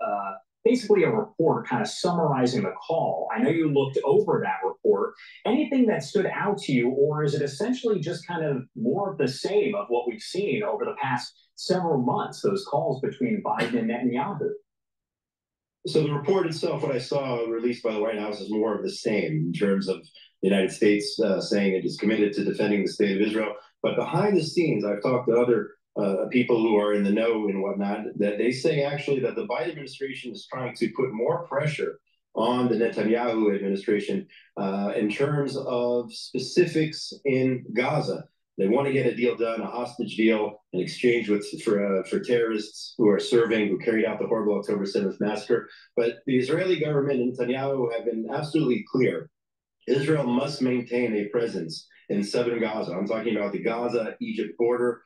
basically a report kind of summarizing the call. I know you looked over that report. Anything that stood out to you, or is it essentially just kind of more of the same of what we've seen over the past several months, those calls between Biden and Netanyahu? So the report itself, what I saw released by the White House, is more of the same in terms of the United States saying it is committed to defending the state of Israel. But behind the scenes, I've talked to other people who are in the know and whatnot, that they say actually that the Biden administration is trying to put more pressure on the Netanyahu administration in terms of specifics in Gaza. They want to get a deal done, a hostage deal, an exchange for terrorists who carried out the horrible October 7th massacre. But the Israeli government and Netanyahu have been absolutely clear. Israel must maintain a presence in southern Gaza. I'm talking about the Gaza-Egypt border,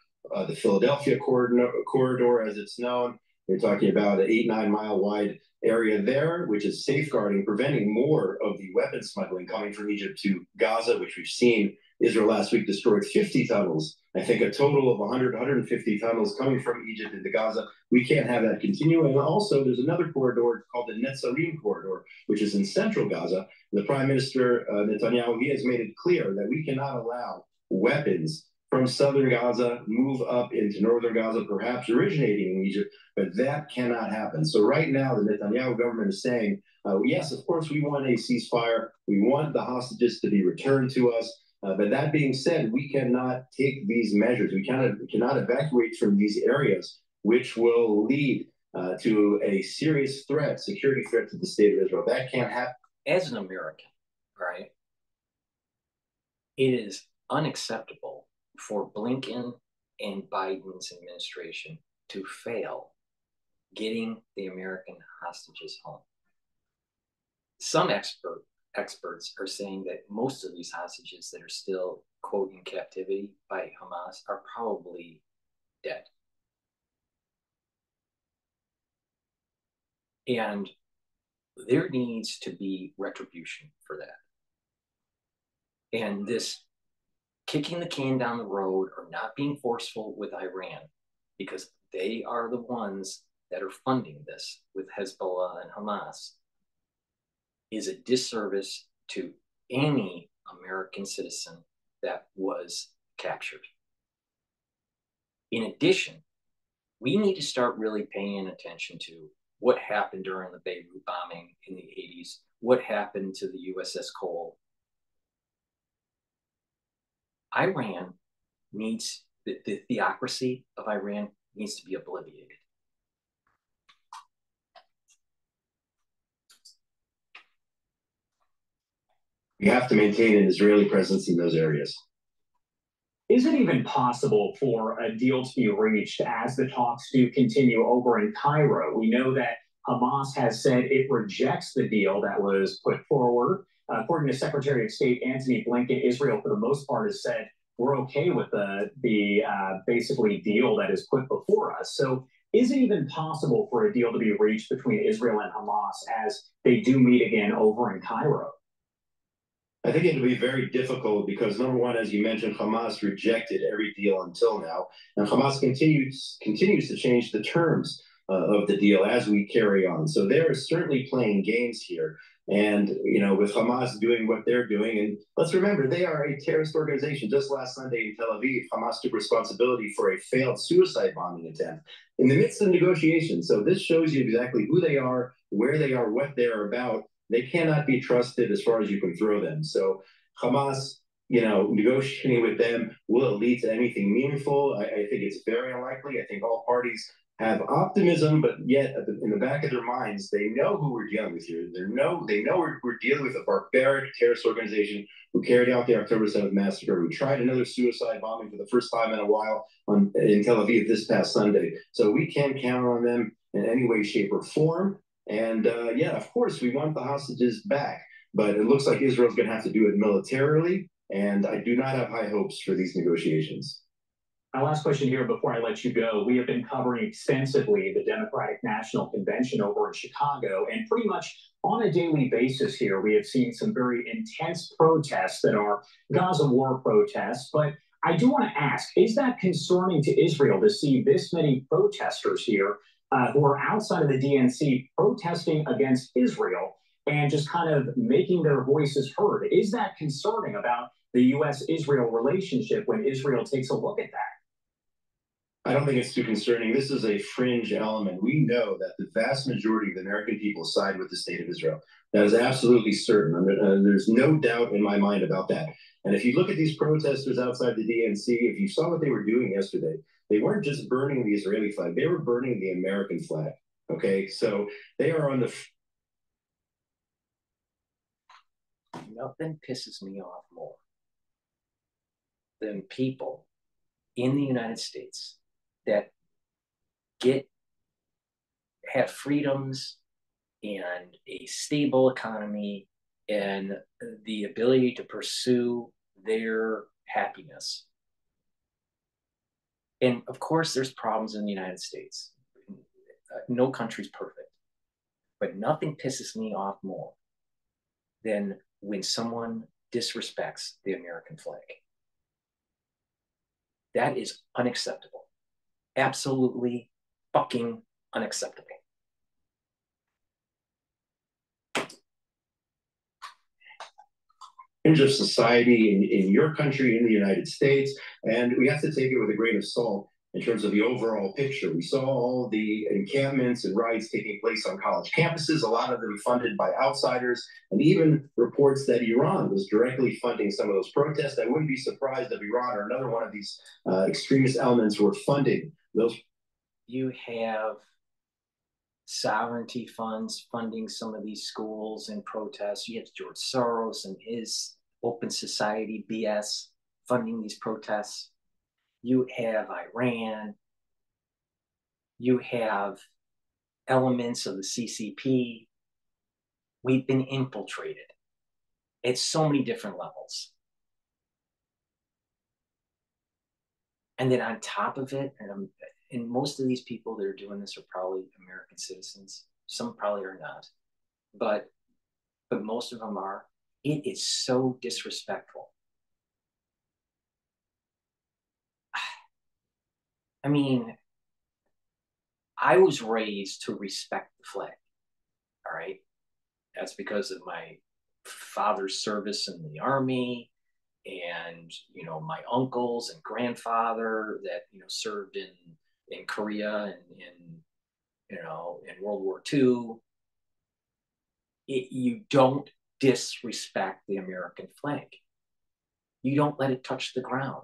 the Philadelphia corridor, as it's known. We're talking about an 8-9 mile wide area there, which is safeguarding, preventing more of the weapon smuggling coming from Egypt to Gaza, which we've seen. Israel last week destroyed 50 tunnels. I think a total of 100, 150 tunnels coming from Egypt into Gaza. We can't have that continue. And also, there's another corridor called the Netzarim corridor, which is in central Gaza. The Prime Minister Netanyahu, he has made it clear that we cannot allow weapons from southern Gaza move up into northern Gaza, perhaps originating in Egypt, but that cannot happen. So right now, the Netanyahu government is saying, yes, of course, we want a ceasefire. We want the hostages to be returned to us. But that being said, we cannot take these measures. We cannot evacuate from these areas, which will lead to a serious threat, security threat to the state of Israel. That can't happen. As an American, right, it is unacceptable for Blinken and Biden's administration to fail getting the American hostages home. Some experts are saying that most of these hostages that are still, quote, in captivity by Hamas are probably dead. And there needs to be retribution for that. And this kicking the can down the road or not being forceful with Iran, because they are the ones that are funding this with Hezbollah and Hamas, is a disservice to any American citizen that was captured. In addition, we need to start really paying attention to what happened during the Beirut bombing in the 80s, what happened to the USS Cole. Iran needs, the theocracy of Iran needs to be obliterated. We have to maintain an Israeli presence in those areas. Is it even possible for a deal to be reached as the talks do continue over in Cairo? We know that Hamas has said it rejects the deal that was put forward. According to Secretary of State Antony Blinken, Israel, for the most part, has said we're okay with the basically deal that is put before us. So is it even possible for a deal to be reached between Israel and Hamas as they do meet again over in Cairo? I think it'll be very difficult because, number one, as you mentioned, Hamas rejected every deal until now, and Hamas continues to change the terms of the deal as we carry on. So they're certainly playing games here. And, you know, with Hamas doing what they're doing, and let's remember, they are a terrorist organization. Just last Sunday in Tel Aviv, Hamas took responsibility for a failed suicide bombing attempt in the midst of negotiations. So this shows you exactly who they are, where they are, what they're about. They cannot be trusted as far as you can throw them. So Hamas, you know, negotiating with them, will it lead to anything meaningful? I think it's very unlikely. I think all parties have optimism, but yet in the back of their minds, they know who we're dealing with here. They know we're dealing with a barbaric terrorist organization who carried out the October 7th massacre, who tried another suicide bombing for the first time in a while in Tel Aviv this past Sunday. So we can't count on them in any way, shape, or form. And yeah, of course, we want the hostages back, but it looks like Israel's going to have to do it militarily. And I do not have high hopes for these negotiations. My last question here before I let you go. We have been covering extensively the Democratic National Convention over in Chicago, and pretty much on a daily basis here, we have seen some very intense protests that are Gaza war protests. But I do want to ask, is that concerning to Israel to see this many protesters here who are outside of the DNC protesting against Israel and just kind of making their voices heard? Is that concerning about the U.S.-Israel relationship when Israel takes a look at that? I don't think it's too concerning. This is a fringe element. We know that the vast majority of the American people side with the state of Israel. That is absolutely certain. There's no doubt in my mind about that. And if you look at these protesters outside the DNC, if you saw what they were doing yesterday, they weren't just burning the Israeli flag, they were burning the American flag. Okay, so they are on the... Nothing pisses me off more than people in the United States that have freedoms and a stable economy and the ability to pursue their happiness. And of course, there's problems in the United States. No country's perfect, but nothing pisses me off more than when someone disrespects the American flag. That is unacceptable. Absolutely fucking unacceptable. Of society in your country, in the United States, and we have to take it with a grain of salt in terms of the overall picture. We saw all the encampments and riots taking place on college campuses, a lot of them funded by outsiders, and even reports that Iran was directly funding some of those protests. I wouldn't be surprised if Iran or another one of these extremist elements were funding those. You have sovereignty funds funding some of these schools and protests. You have George Soros and his open society BS funding these protests. You have Iran. You have elements of the CCP. We've been infiltrated at so many different levels. And then on top of it, and most of these people that are doing this are probably American citizens. Some probably are not, but most of them are. It is so disrespectful. I mean, I was raised to respect the flag. All right. That's because of my father's service in the Army and, you know, my uncles and grandfather that, you know, served in Korea and in World War II. You don't disrespect the American flag. You don't let it touch the ground.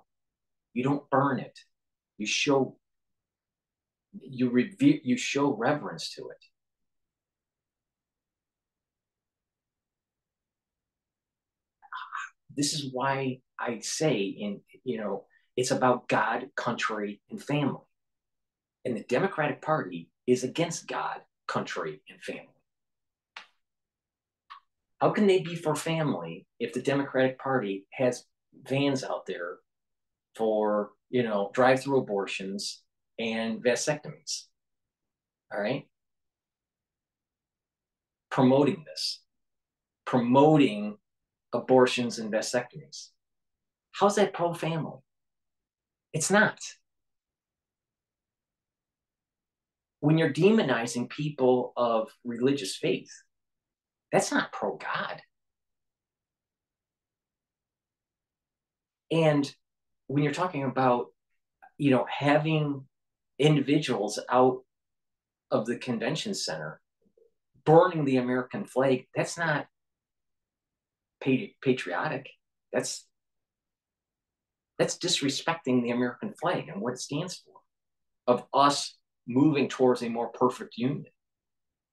You don't burn it. You show reverence to it. This is why I say it's about God, country, and family. And the Democratic Party is against God, country, and family. How can they be for family if the Democratic Party has vans out there for, drive-through abortions and vasectomies? All right? Promoting abortions and vasectomies. How's that pro-family? It's not. When you're demonizing people of religious faith, that's not pro-God. And when you're talking about, having individuals out of the convention center burning the American flag, that's not patriotic. That's disrespecting the American flag and what it stands for, of us moving towards a more perfect union.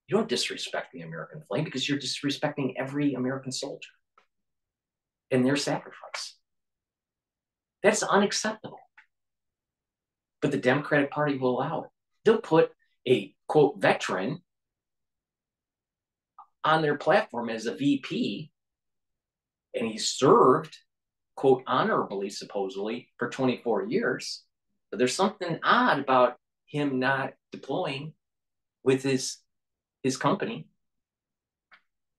You don't disrespect the American flag because you're disrespecting every American soldier and their sacrifice. That's unacceptable. But the Democratic Party will allow it. They'll put a, quote, veteran on their platform as a VP, and he served, quote, honorably, supposedly, for 24 years. But there's something odd about him not deploying with his company.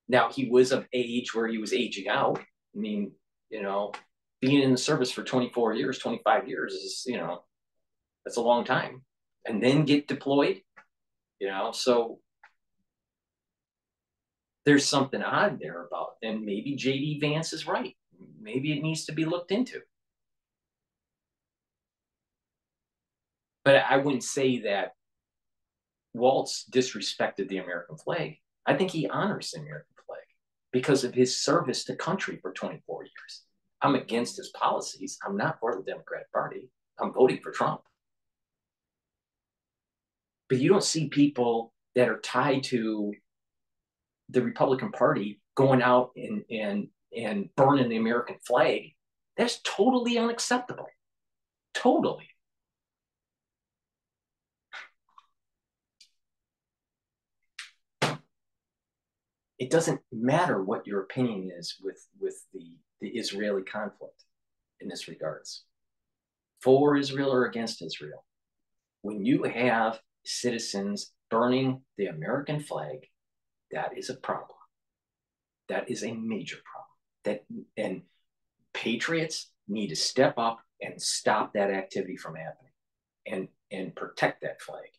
Now, he was of age where he was aging out. I mean, you know, being in the service for 24 years, 25 years is, you know, that's a long time. And then get deployed, you know, so there's something odd there about it. And maybe J.D. Vance is right. Maybe it needs to be looked into. But I wouldn't say that Waltz disrespected the American flag. I think he honors the American flag because of his service to country for 24 years. I'm against his policies. I'm not for the Democratic Party. I'm voting for Trump. But you don't see people that are tied to the Republican Party going out and burning the American flag. That's totally unacceptable. Totally. It doesn't matter what your opinion is with the Israeli conflict in this regards. For Israel or against Israel. When you have citizens burning the American flag, that is a problem. That is a major problem. And patriots need to step up and stop that activity from happening and protect that flag.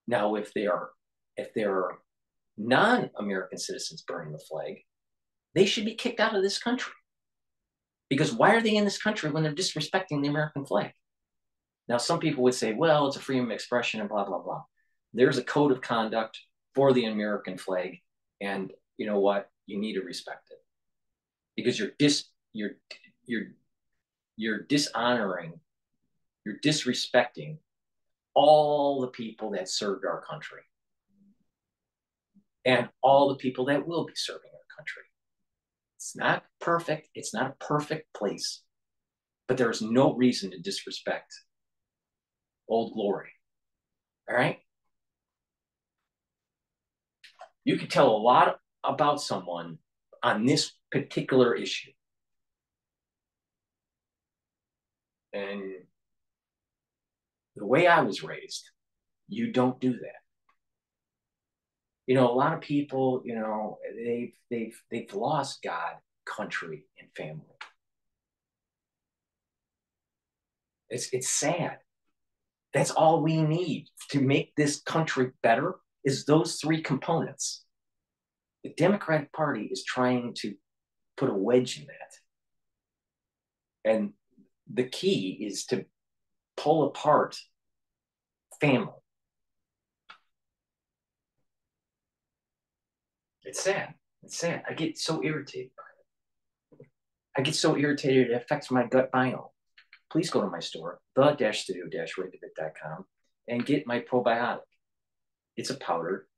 Now, if they are non-American citizens burning the flag, they should be kicked out of this country. Because why are they in this country when they're disrespecting the American flag? Now, some people would say, well, it's a freedom of expression and blah, blah, blah. There's a code of conduct for the American flag. And you know what? You need to respect it. Because you're dishonoring, you're disrespecting all the people that served our country. And all the people that will be serving our country. It's not perfect. It's not a perfect place. But there's no reason to disrespect Old Glory. All right? You can tell a lot about someone on this particular issue. And the way I was raised, you don't do that. You know, a lot of people, you know, they've lost God, country, and family. It's sad. That's all we need to make this country better is those three components. The Democratic Party is trying to put a wedge in that. And the key is to pull apart family. It's sad. It's sad. I get so irritated by it. I get so irritated it affects my gut biome. Please go to my store, the-studio-reykjavik.com, and get my probiotic. It's a powder.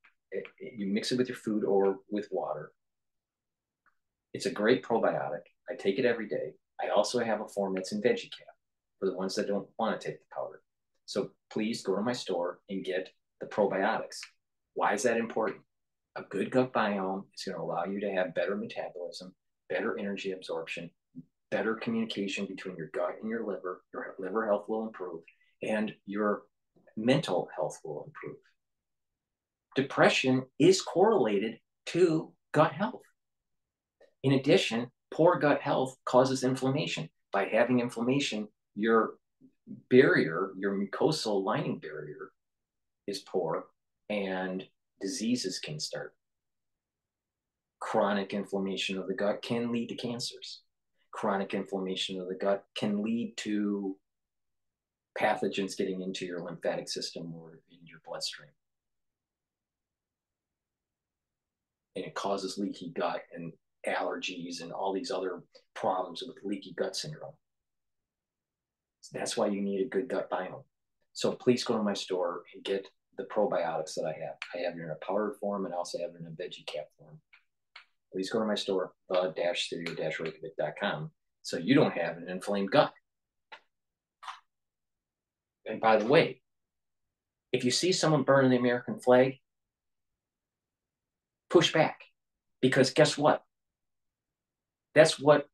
You mix it with your food or with water. It's a great probiotic. I take it every day. I also have a form that's in VeggieCap for the ones that don't want to take the powder. So please go to my store and get the probiotics. Why is that important? A good gut biome is going to allow you to have better metabolism, better energy absorption, better communication between your gut and your liver health will improve, and your mental health will improve. Depression is correlated to gut health. In addition, poor gut health causes inflammation. By having inflammation, your barrier, your mucosal lining barrier is poor, and diseases can start. Chronic inflammation of the gut can lead to cancers. Chronic inflammation of the gut can lead to pathogens getting into your lymphatic system or in your bloodstream. And it causes leaky gut and allergies and all these other problems with leaky gut syndrome. So that's why you need a good gut biome. So please go to my store and get the probiotics that I have. I have it in a powdered form and I also have it in a veggie cap form. Please go to my store, the-studio-reykjavik.com, so you don't have an inflamed gut. And by the way, if you see someone burning the American flag, push back, because guess what? That's what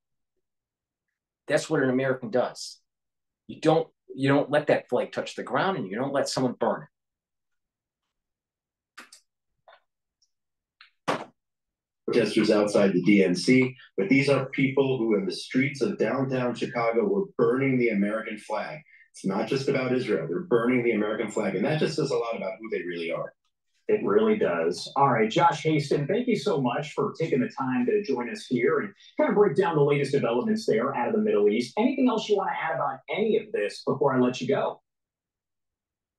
an American does. You don't let that flag touch the ground, and you don't let someone burn it. Protesters outside the DNC, but these are people who in the streets of downtown Chicago were burning the American flag. It's not just about Israel. They're burning the American flag, and that just says a lot about who they really are. It really does. All right, Josh Haston, thank you so much for taking the time to join us here and kind of break down the latest developments there out of the Middle East. Anything else you want to add about any of this before I let you go?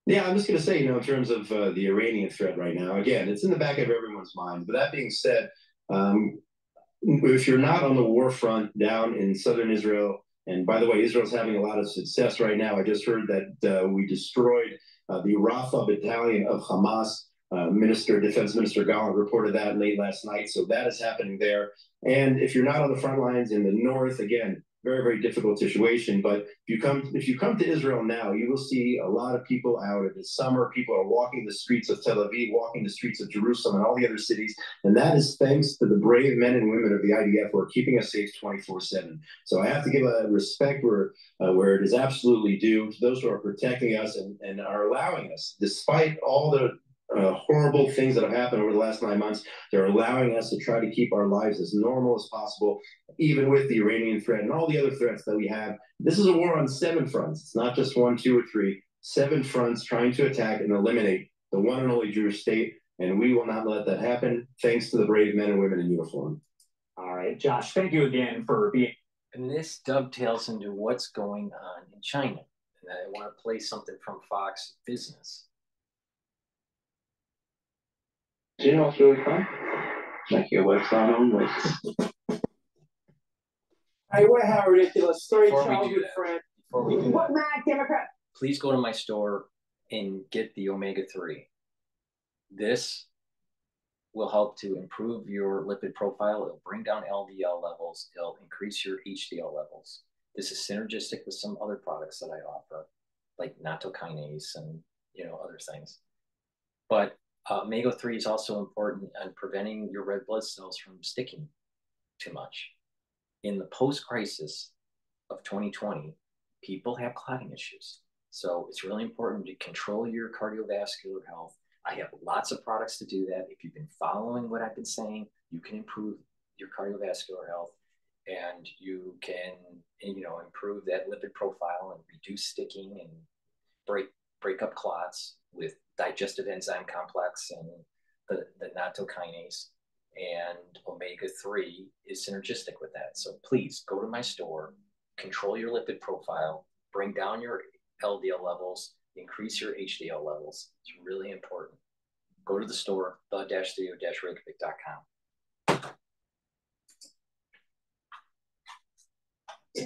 Yeah, I'm just going to say, in terms of the Iranian threat right now, again, it's in the back of everyone's mind. But that being said, if you're not on the war front down in southern Israel, and by the way, Israel's having a lot of success right now. I just heard that we destroyed the Rafah battalion of Hamas. Defense Minister Gallant reported that late last night. So that is happening there. And if you're not on the front lines in the north, again, very, very difficult situation. But if you come to Israel now, you will see a lot of people out in the summer. People are walking the streets of Tel Aviv, walking the streets of Jerusalem and all the other cities. And that is thanks to the brave men and women of the IDF who are keeping us safe 24/7. So I have to give a respect where it is absolutely due to those who are protecting us and are allowing us, despite all the horrible things that have happened over the last 9 months. They're allowing us to try to keep our lives as normal as possible, even with the Iranian threat and all the other threats that we have. This is a war on 7 fronts. It's not just 1, 2, or 3. 7 fronts trying to attack and eliminate the one and only Jewish state, and we will not let that happen, thanks to the brave men and women in uniform. All right, Josh, thank you again for being... And this dovetails into what's going on in China. And I want to play something from Fox Business. Do you know what's really fun? Make your website on with. Hey, what how ridiculous. 3 childhood friends. Before we do What that, mad Democrat? please go to my store and get the omega-3. This will help to improve your lipid profile. It'll bring down LDL levels. It'll increase your HDL levels. This is synergistic with some other products that I offer, like nattokinase and other things. But omega-3 is also important in preventing your red blood cells from sticking too much. In the post-crisis of 2020, people have clotting issues. So it's really important to control your cardiovascular health. I have lots of products to do that. If you've been following what I've been saying, you can improve your cardiovascular health, and you can, improve that lipid profile and reduce sticking and break up clots with digestive enzyme complex and the nattokinase, and omega-3 is synergistic with that. So please go to my store, control your lipid profile, bring down your LDL levels, increase your HDL levels. It's really important. Go to the store, the-studio-reykjavik.com.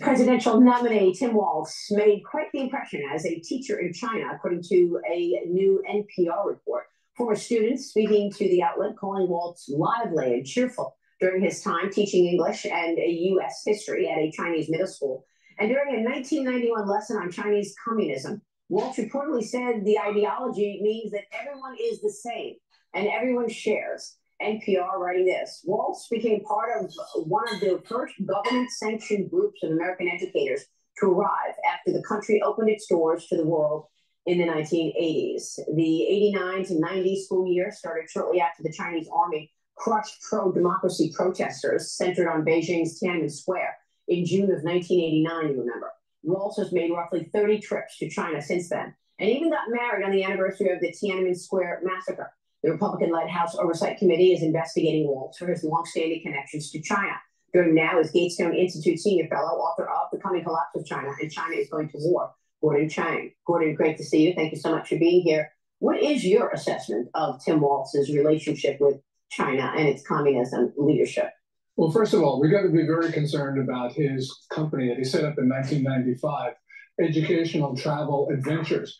Presidential nominee Tim Walz made quite the impression as a teacher in China, according to a new NPR report. Former students speaking to the outlet calling Walz lively and cheerful during his time teaching English and U.S. history at a Chinese middle school. And during a 1991 lesson on Chinese communism, Walz reportedly said the ideology means that everyone is the same and everyone shares. NPR writing this: Walz became part of one of the first government-sanctioned groups of American educators to arrive after the country opened its doors to the world in the 1980s. The 89 to 90 school year started shortly after the Chinese army crushed pro-democracy protesters centered on Beijing's Tiananmen Square in June of 1989, you remember. Walz has made roughly 30 trips to China since then, and even got married on the anniversary of the Tiananmen Square massacre. The Republican-led House Oversight Committee is investigating Walz for his longstanding connections to China. Joining now is Gatestone Institute Senior Fellow, author of The Coming Collapse of China and China is Going to War, Gordon Chang. Gordon, great to see you. Thank you so much for being here. What is your assessment of Tim Walz's relationship with China and its communism leadership? Well, first of all, we got to be very concerned about his company that he set up in 1995, Educational Travel Adventures.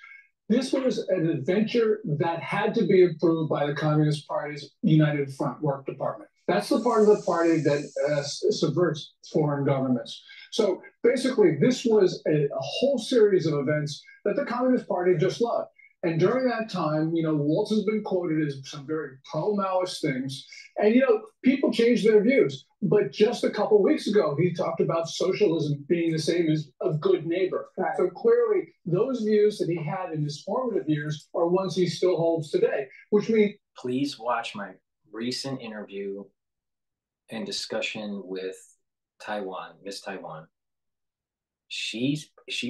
This was an adventure that had to be approved by the Communist Party's United Front Work Department. That's the part of the party that subverts foreign governments. So basically, this was a whole series of events that the Communist Party just loved. And during that time, Waltz has been quoted as some very pro-Maoist things. And, people changed their views. But just a couple of weeks ago, he talked about socialism being the same as a good neighbor. Right. So clearly, those views that he had in his formative years are ones he still holds today, which means... Please watch my recent interview and discussion with Taiwan, Miss Taiwan. She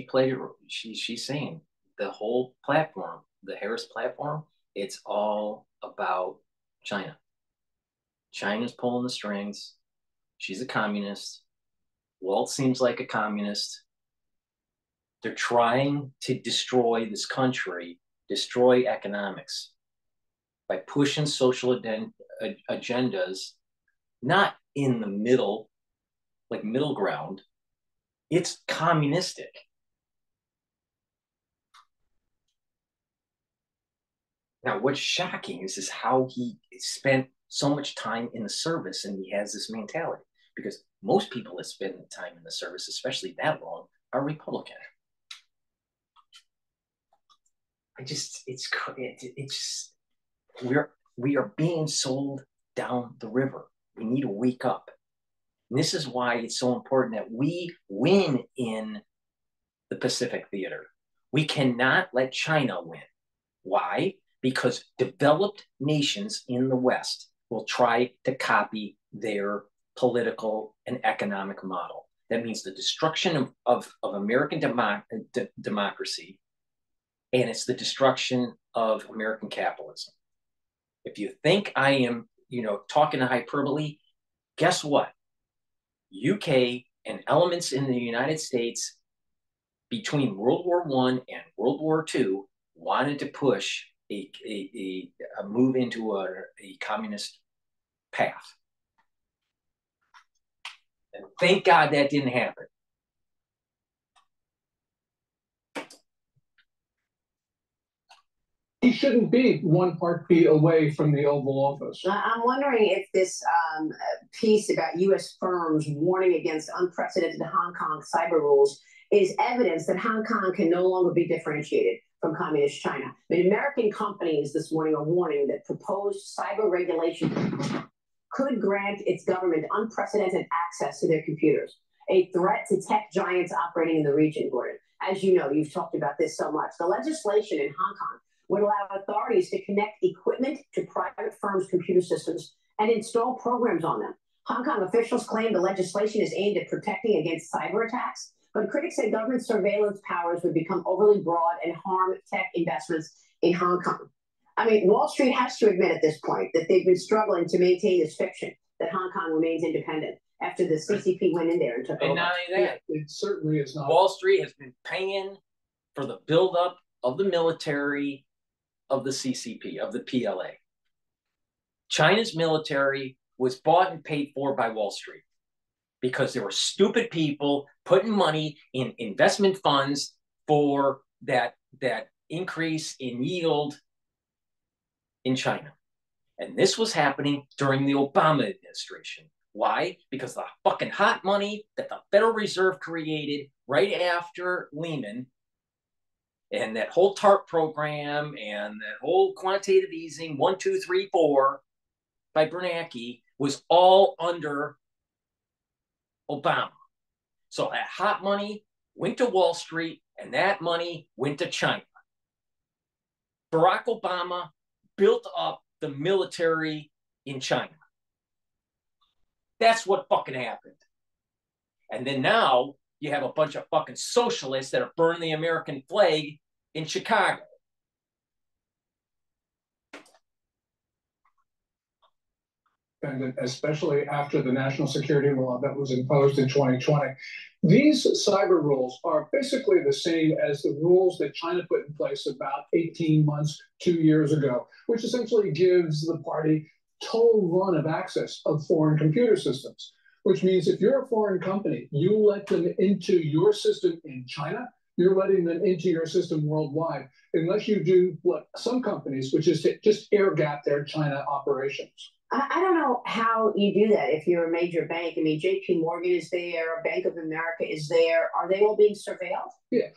played it. She's saying the whole platform, the Harris platform, it's all about China. China's pulling the strings. She's a communist. Waltz seems like a communist. They're trying to destroy this country, destroy economics by pushing social agendas, not in the middle, like middle ground. It's communistic. Now, what's shocking is how he spent so much time in the service and he has this mentality, because most people that spend time in the service, especially that long, are Republican. We are being sold down the river. We need to wake up. And this is why it's so important that we win in the Pacific Theater. We cannot let China win. Why? Because developed nations in the West will try to copy their political and economic model. That means the destruction of American democracy, and it's the destruction of American capitalism. If you think I am, talking to hyperbole, guess what? UK and elements in the United States between World War I and World War II wanted to push a move into a communist path. And thank God that didn't happen. He shouldn't be one heartbeat away from the Oval Office. I'm wondering if this piece about U.S. firms warning against unprecedented Hong Kong cyber rules is evidence that Hong Kong can no longer be differentiated from communist China. The American companies this morning are warning that proposed cyber regulation could grant its government unprecedented access to their computers, a threat to tech giants operating in the region, Gordon. As you know, you've talked about this so much. The legislation in Hong Kong would allow authorities to connect equipment to private firms' computer systems and install programs on them. Hong Kong officials claim the legislation is aimed at protecting against cyber attacks, but critics say government surveillance powers would become overly broad and harm tech investments in Hong Kong. I mean, Wall Street has to admit at this point that they've been struggling to maintain this fiction that Hong Kong remains independent after the CCP went in there and took over. And not only that, it certainly is not. Wall Street has been paying for the buildup of the military of the CCP, of the PLA. China's military was bought and paid for by Wall Street because there were stupid people putting money in investment funds for that increase in yield in China. And this was happening during the Obama administration. Why? Because the fucking hot money that the Federal Reserve created right after Lehman, and that whole TARP program and that whole quantitative easing, 1, 2, 3, 4 by Bernanke was all under Obama. So that hot money went to Wall Street and that money went to China. Barack Obama built up the military in China. That's what fucking happened. And then now you have a bunch of fucking socialists that are burning the American flag in Chicago. And especially after the national security law that was imposed in 2020. These cyber rules are basically the same as the rules that China put in place about 18 months, 2 years ago, which essentially gives the party total run of access of foreign computer systems, which means if you're a foreign company, you let them into your system in China, you're letting them into your system worldwide, unless you do what some companies, which is to just air gap their China operations. I don't know how you do that if you're a major bank. I mean, JP Morgan is there, Bank of America is there. Are they all being surveilled? Yeah.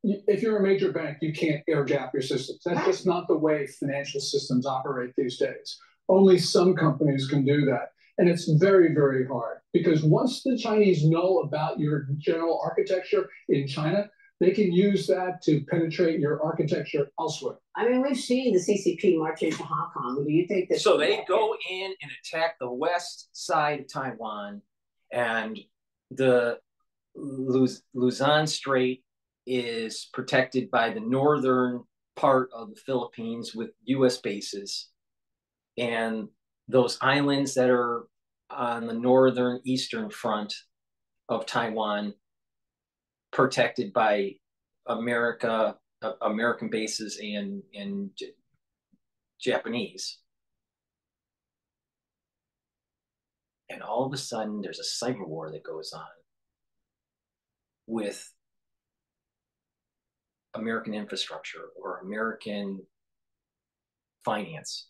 If you're a major bank, you can't air gap your systems. That's just not the way financial systems operate these days. Only some companies can do that. And it's very, very hard, because once the Chinese know about your general architecture in China, they can use that to penetrate your architecture elsewhere. I mean, we've seen the CCP march into Hong Kong. Do you think that? So they go in and attack the west side of Taiwan, and the Luzon Strait is protected by the northern part of the Philippines with U.S. bases, and those islands that are on the northern eastern front of Taiwan protected by American bases and Japanese. And all of a sudden, there's a cyber war that goes on with American infrastructure or American finance.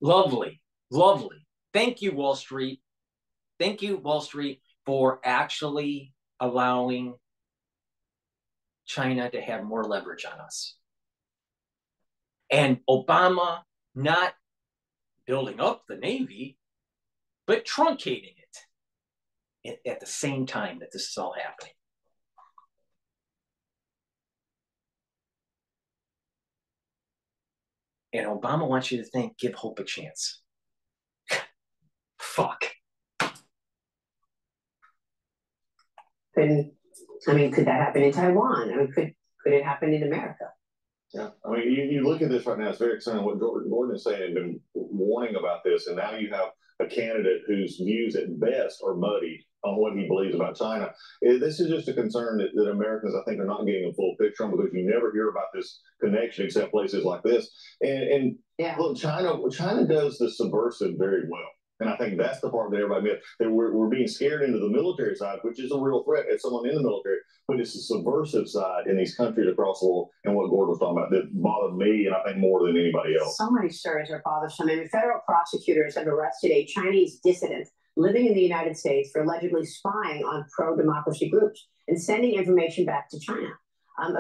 Lovely, lovely. Thank you, Wall Street. Thank you, Wall Street, for actually allowing China to have more leverage on us. And Obama not building up the Navy, but truncating it at the same time that this is all happening. And Obama wants you to think, give hope a chance. Fuck. And I mean, could that happen in Taiwan? I mean, could it happen in America? Yeah, I mean, you look at this right now, it's very exciting what Gordon is saying and been warning about this, and now you have a candidate whose views at best are muddied on what he believes about China. This is just a concern that Americans, I think, are not getting a full picture on, because you never hear about this connection except places like this. And yeah, look, China does the subversive very well. And I think that's the part that everybody missed, that we're being scared into the military side, which is a real threat as someone in the military, but it's the subversive side in these countries across the world, and what Gordon was talking about that bothered me, and I think more than anybody else. So many stories are bothersome. I mean, federal prosecutors have arrested a Chinese dissident living in the United States for allegedly spying on pro-democracy groups and sending information back to China.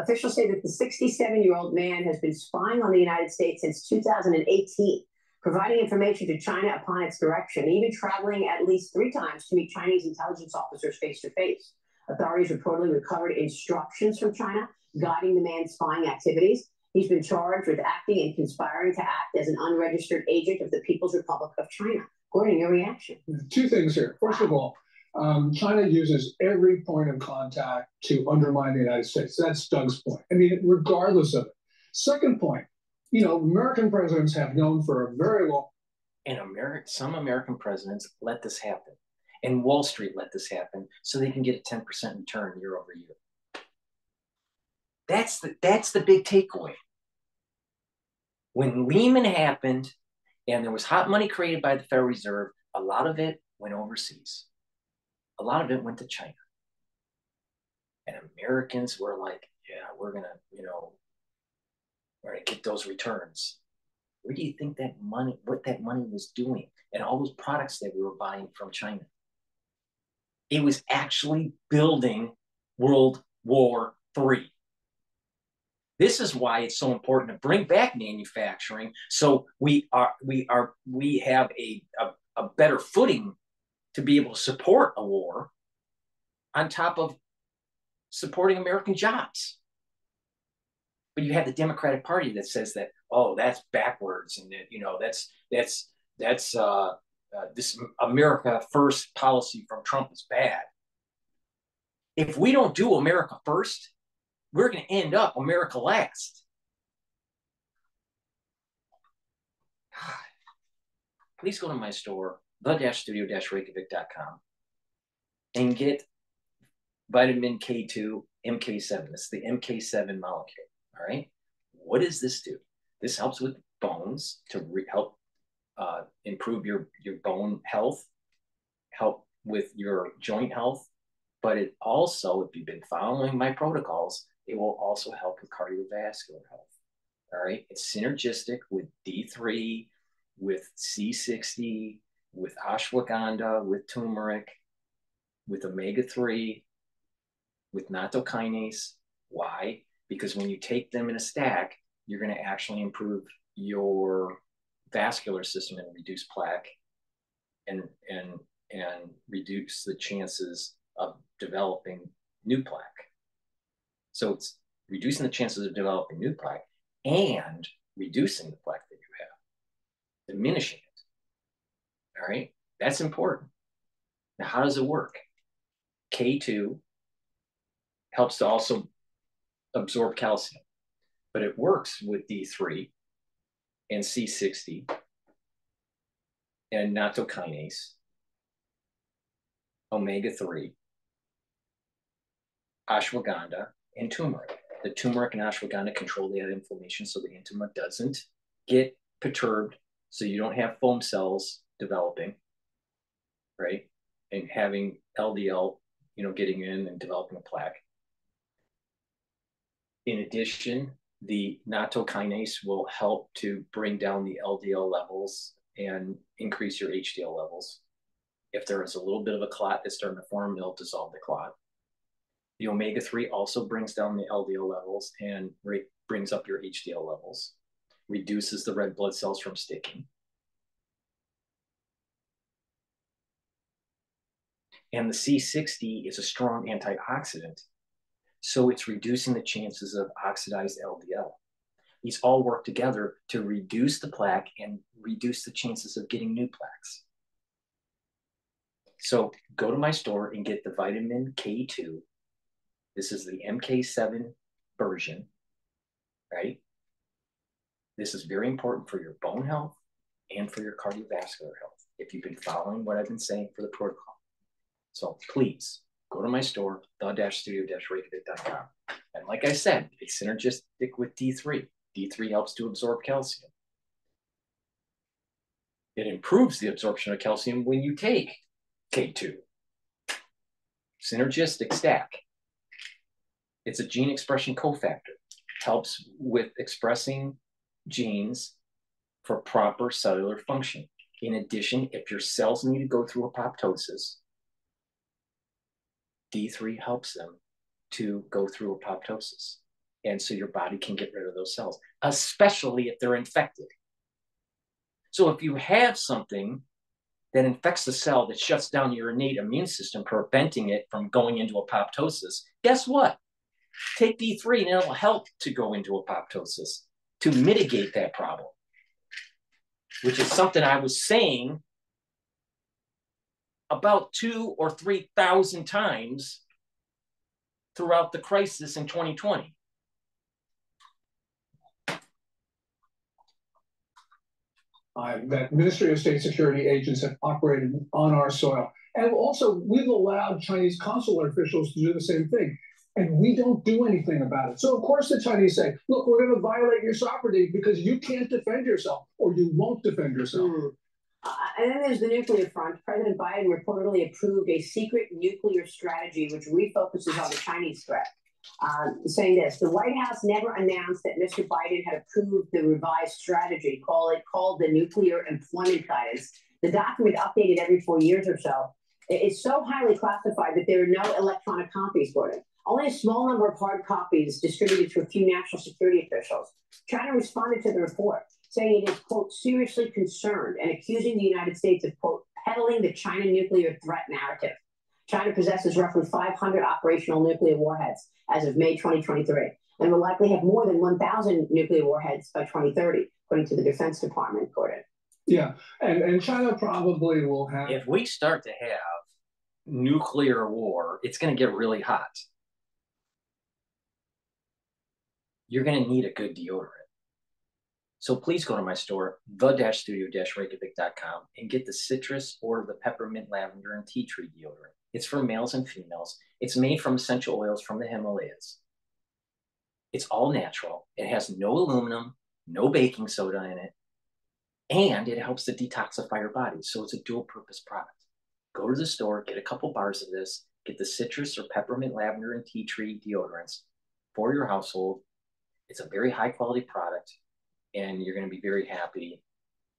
Officials say that the 67-year-old man has been spying on the United States since 2018. Providing information to China upon its direction, even traveling at least 3 times to meet Chinese intelligence officers face to face. Authorities reportedly recovered instructions from China, guiding the man's spying activities. He's been charged with acting and conspiring to act as an unregistered agent of the People's Republic of China. Gordon, your reaction? 2 things here. First of all, China uses every point of contact to undermine the United States. That's Doug's point. I mean, regardless of it. Second point, you know, American presidents have known for a very long. And some American presidents let this happen, and Wall Street let this happen, so they can get a 10% return year over year. That's the big takeaway. When Lehman happened, and there was hot money created by the Federal Reserve, a lot of it went overseas. A lot of it went to China. And Americans were like, yeah, we're gonna get those returns. Where do you think what that money was doing, and all those products that we were buying from China? It was actually building World War III. This is why it's so important to bring back manufacturing, so we have a better footing to be able to support a war, on top of supporting American jobs. But you have the Democratic Party that says that, oh, that's backwards, and that this America first policy from Trump is bad. If we don't do America first, we're going to end up America last. God. Please go to my store, the-studio-reykjavik.com, and get vitamin K2 MK7. It's the MK7 molecule. All right. What does this do? This helps with bones to help improve your bone health, help with your joint health, But it also, if you've been following my protocols, it will also help with cardiovascular health. All right. It's synergistic with D3, with C60, with ashwagandha, with turmeric, with omega-3, with nattokinase. Why? Because when you take them in a stack, you're going to actually improve your vascular system and reduce plaque and reduce the chances of developing new plaque. So it's reducing the chances of developing new plaque and reducing the plaque that you have, diminishing it. All right, that's important. Now, how does it work? K2 helps to also absorb calcium, but it works with D3 and C60 and nattokinase, omega-3, ashwagandha, and turmeric. The turmeric and ashwagandha control the inflammation so the intima doesn't get perturbed, so you don't have foam cells developing, right? And having LDL, getting in and developing a plaque. In addition, the nattokinase will help to bring down the LDL levels and increase your HDL levels. If there is a little bit of a clot that's starting to form, it'll dissolve the clot. The omega-3 also brings down the LDL levels and brings up your HDL levels, reduces the red blood cells from sticking. And the C60 is a strong antioxidant, so it's reducing the chances of oxidized LDL. These all work together to reduce the plaque and reduce the chances of getting new plaques. So go to my store and get the vitamin K2. This is the MK7 version, right? This is very important for your bone health and for your cardiovascular health, if you've been following what I've been saying for the protocol. So please go to my store, the-studio-reykjavik.com. And like I said, it's synergistic with D3. D3 helps to absorb calcium. It improves the absorption of calcium when you take K2. Synergistic stack. It's a gene expression cofactor. Helps with expressing genes for proper cellular function. In addition, if your cells need to go through apoptosis, D3 helps them to go through apoptosis. And so your body can get rid of those cells, especially if they're infected. So if you have something that infects the cell that shuts down your innate immune system, preventing it from going into apoptosis, guess what? Take D3 and it'll help to go into apoptosis to mitigate that problem, which is something I was saying about 2,000 or 3,000 times throughout the crisis in 2020. That Ministry of State Security agents have operated on our soil. And also, we've allowed Chinese consular officials to do the same thing. And we don't do anything about it. So, of course, the Chinese say, look, we're going to violate your sovereignty because you can't defend yourself or you won't defend yourself. And then there's the nuclear front. President Biden reportedly approved a secret nuclear strategy which refocuses on the Chinese threat. Saying this, the White House never announced that Mr. Biden had approved the revised strategy called the Nuclear Employment Guidance. The document, updated every 4 years or so, is so highly classified that there are no electronic copies for it. Only a small number of hard copies distributed to a few national security officials. China responded to the report, saying it is, quote, seriously concerned and accusing the United States of, quote, peddling the China nuclear threat narrative. China possesses roughly 500 operational nuclear warheads as of May 2023, and will likely have more than 1,000 nuclear warheads by 2030, according to the Defense Department, Gordon. Yeah, and China probably will have... If we start to have nuclear war, it's going to get really hot. You're going to need a good deodorant. So please go to my store, the-studio-reykjavik.com, and get the citrus or the peppermint, lavender, and tea tree deodorant. It's for males and females. It's made from essential oils from the Himalayas. It's all natural. It has no aluminum, no baking soda in it, and it helps to detoxify your body. So it's a dual purpose product. Go to the store, get a couple bars of this, Get the citrus or peppermint, lavender, and tea tree deodorants for your household. It's a very high quality product, and you're going to be very happy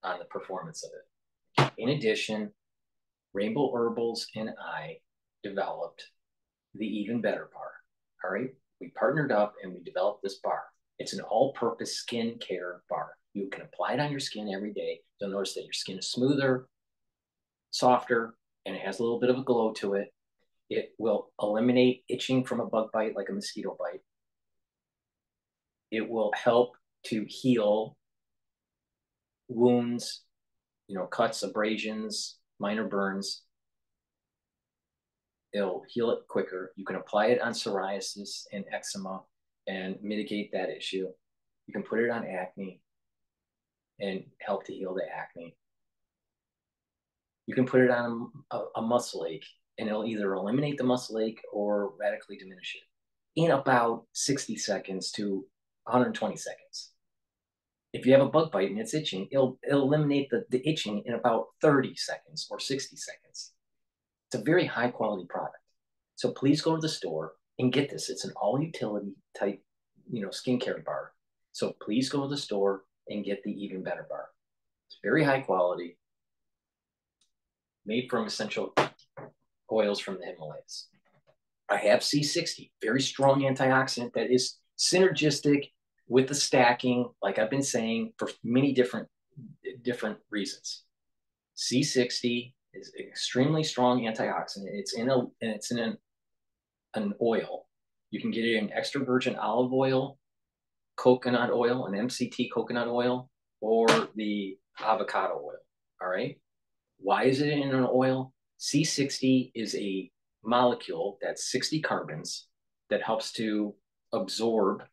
on the performance of it. In addition, Rainbow Herbals and I developed the Even Better Bar. All right, we partnered up and we developed this bar. It's an all-purpose skin care bar. You can apply it on your skin every day. You'll notice that your skin is smoother, softer, and it has a little bit of a glow to it. It will eliminate itching from a bug bite, like a mosquito bite. It will help to heal wounds, cuts, abrasions, minor burns. It'll heal it quicker. You can apply it on psoriasis and eczema and mitigate that issue. You can put it on acne and help to heal the acne. You can put it on a muscle ache, and it'll either eliminate the muscle ache or radically diminish it in about 60 seconds to 120 seconds. If you have a bug bite and it's itching, it'll eliminate the itching in about 30 seconds or 60 seconds. It's a very high quality product. So please go to the store and get this. It's an all utility type, skincare bar. So please go to the store and get the Even Better Bar. It's very high quality, made from essential oils from the Himalayas. I have C60, very strong antioxidant that is synergistic with the stacking, like I've been saying, for many different reasons. C60 is an extremely strong antioxidant. It's in an oil. You can get it in extra virgin olive oil, coconut oil, an MCT coconut oil, or the avocado oil. All right. Why is it in an oil? C60 is a molecule that's 60 carbons that helps to absorb,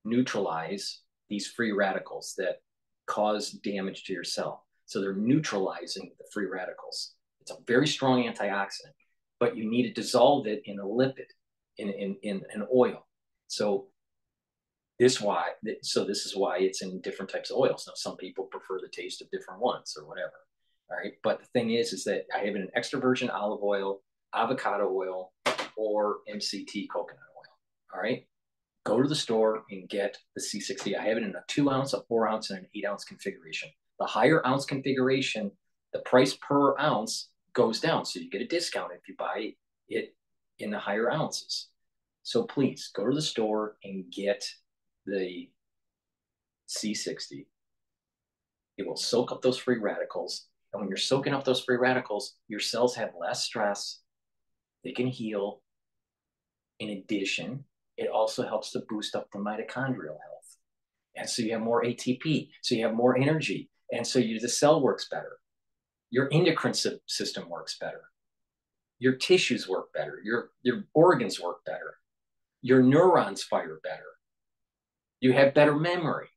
neutralize these free radicals that cause damage to your cell. So they're neutralizing the free radicals. It's a very strong antioxidant, but you need to dissolve it in a lipid, in an oil. So this is why it's in different types of oils. Now, some people prefer the taste of different ones or whatever. All right. But the thing is that I have it in extra virgin olive oil, avocado oil, or MCT coconut oil. All right. Go to the store and get the C60. I have it in a 2 ounce, a 4 ounce, and an 8 ounce configuration. The higher ounce configuration, the price per ounce goes down. So you get a discount if you buy it in the higher ounces. So please go to the store and get the C60. It will soak up those free radicals. And when you're soaking up those free radicals, your cells have less stress. They can heal. In addition, it also helps to boost up the mitochondrial health. And so you have more ATP, so you have more energy. And so the cell works better. Your endocrine system works better. Your tissues work better. Your organs work better. Your neurons fire better. You have better memory.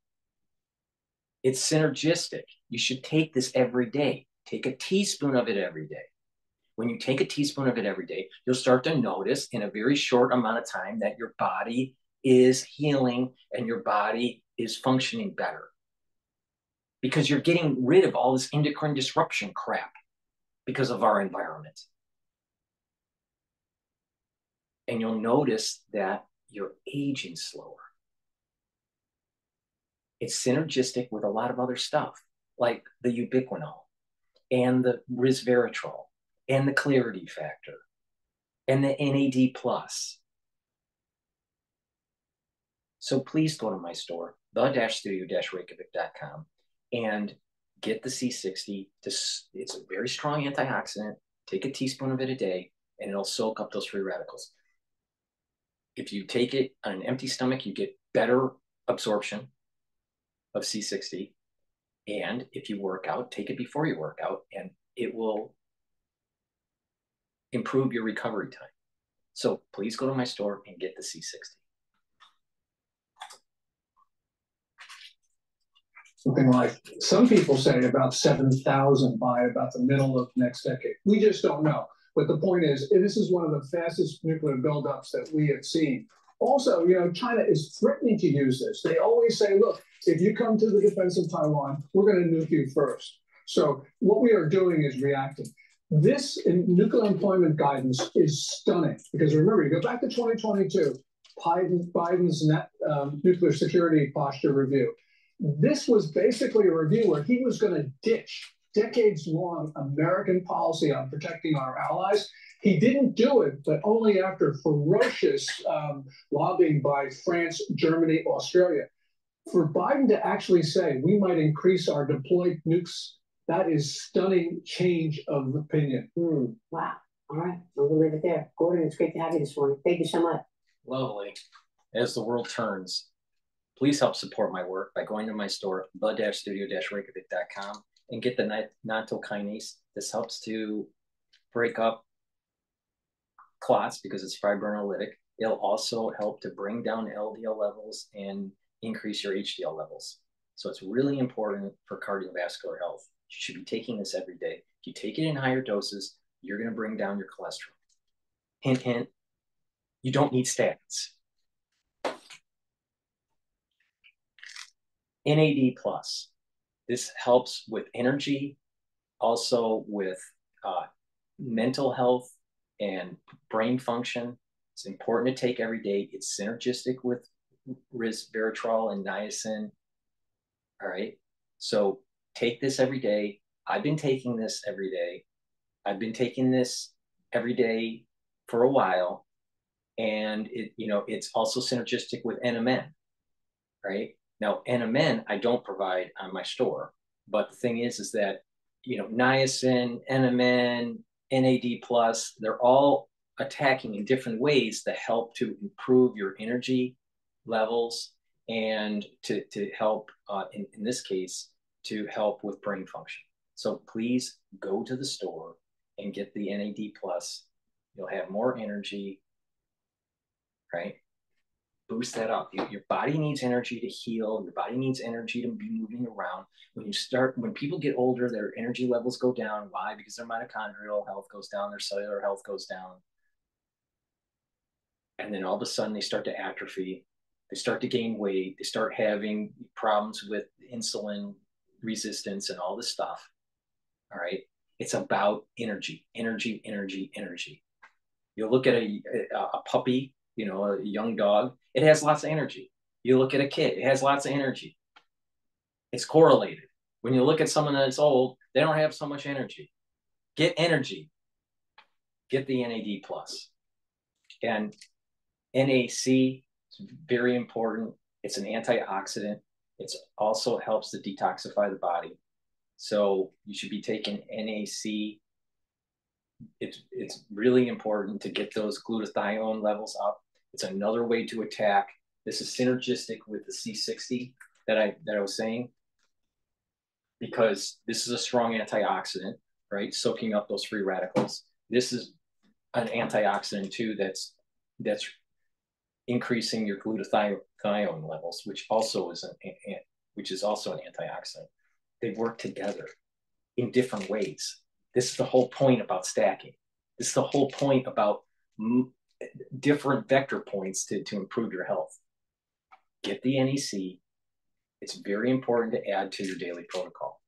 It's synergistic. You should take this every day. Take a teaspoon of it every day. When you take a teaspoon of it every day, you'll start to notice in a very short amount of time that your body is healing and your body is functioning better. Because you're getting rid of all this endocrine disruption crap because of our environment. And you'll notice that you're aging slower. It's synergistic with a lot of other stuff, like the ubiquinol and the resveratrol and the clarity factor and the NAD+. So please go to my store, the-studio-reykjavik.com, and get the C60. It's a very strong antioxidant. Take a teaspoon of it a day, and it'll soak up those free radicals. If you take it on an empty stomach, you get better absorption of C60. And if you work out, take it before you work out, and it will improve your recovery time. So please go to my store and get the C60. Something like, some people say about 7,000 by about the middle of next decade. We just don't know. But the point is, this is one of the fastest nuclear buildups that we have seen. Also, China is threatening to use this. They always say, look, if you come to the defense of Taiwan, we're going to nuke you first. So what we are doing is reacting. This nuclear employment guidance is stunning because remember, you go back to 2022, Biden's nuclear security posture review. This was basically a review where he was going to ditch decades-long American policy on protecting our allies. He didn't do it, but only after ferocious lobbying by France, Germany, Australia. For Biden to actually say we might increase our deployed nukes, that is stunning change of opinion. Wow. All right. We'll leave it there. Gordon, it's great to have you this morning. Thank you so much. Lovely. As the world turns, please help support my work by going to my store, bud-studio-reykjavik.com, and get the nontokinase. This helps to break up clots because it's fibrinolytic. It'll also help to bring down LDL levels and increase your HDL levels. So it's really important for cardiovascular health. You should be taking this every day. If you take it in higher doses, you're going to bring down your cholesterol. Hint, hint, you don't need statins. NAD+. This helps with energy, also with mental health and brain function. It's important to take every day. It's synergistic with resveratrol and niacin. All right. So take this every day. I've been taking this every day. I've been taking this every day for a while. And it's also synergistic with NMN, right? Now, NMN, I don't provide on my store. But the thing is that, niacin, NMN, NAD+, they're all attacking in different ways to help to improve your energy levels and to help, in this case, to help with brain function. So please go to the store and get the NAD+. You'll have more energy, right? Boost that up. Your body needs energy to heal. Your body needs energy to be moving around. When people get older, their energy levels go down. Why? Because their mitochondrial health goes down, their cellular health goes down. And then all of a sudden they start to atrophy. They start to gain weight. They start having problems with insulin resistance and all this stuff. All right. It's about energy, energy, energy, energy. You look at a puppy, a young dog, it has lots of energy. You look at a kid, it has lots of energy. It's correlated. When you look at someone that's old, they don't have so much energy. Get energy. Get the NAD+. And NAC is very important. It's an antioxidant. It also helps to detoxify the body. So you should be taking NAC. It's really important to get those glutathione levels up. It's another way to attack. This is synergistic with the C60 that I was saying, because this is a strong antioxidant, right? Soaking up those free radicals. This is an antioxidant too that's increasing your glutathione levels, which is also an antioxidant. They work together in different ways. This is the whole point about stacking. This is the whole point about different vector points to improve your health. Get the NEC. It's very important to add to your daily protocol.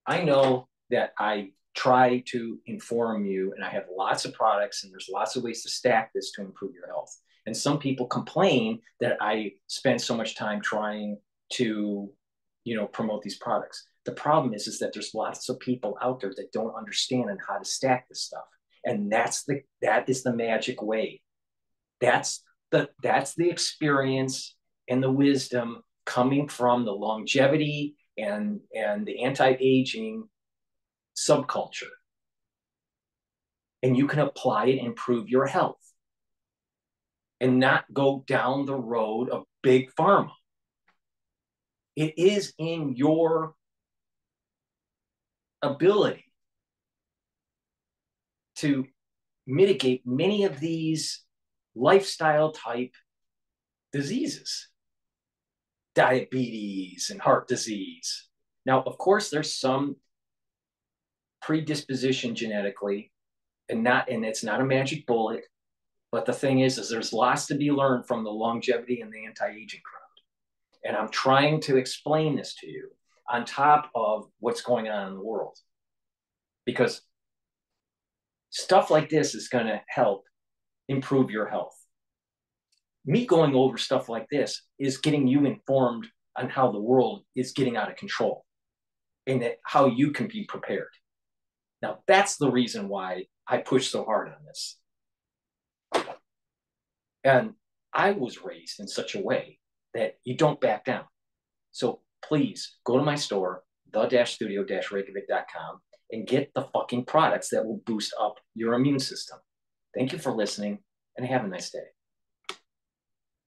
I know that I try to inform you, and I have lots of products, and there's lots of ways to stack this to improve your health. And some people complain that I spend so much time trying to, promote these products. The problem is that there's lots of people out there that don't understand and how to stack this stuff. And that is the magic way. That's the experience and the wisdom coming from the longevity and the anti-aging subculture. And you can apply it and improve your health and not go down the road of big pharma. It is in your ability to mitigate many of these lifestyle type diseases, diabetes and heart disease. Now, of course, there's some predisposition genetically, and it's not a magic bullet. But the thing is there's lots to be learned from the longevity and the anti-aging crowd. And I'm trying to explain this to you on top of what's going on in the world. Because Stuff like this is going to help improve your health. Me going over stuff like this is getting you informed on how the world is getting out of control and that how you can be prepared. Now, that's the reason why I push so hard on this. And I was raised in such a way that you don't back down. So please go to my store, the-studio-reykjavik.com, and get the fucking products that will boost up your immune system. Thank you for listening, and have a nice day.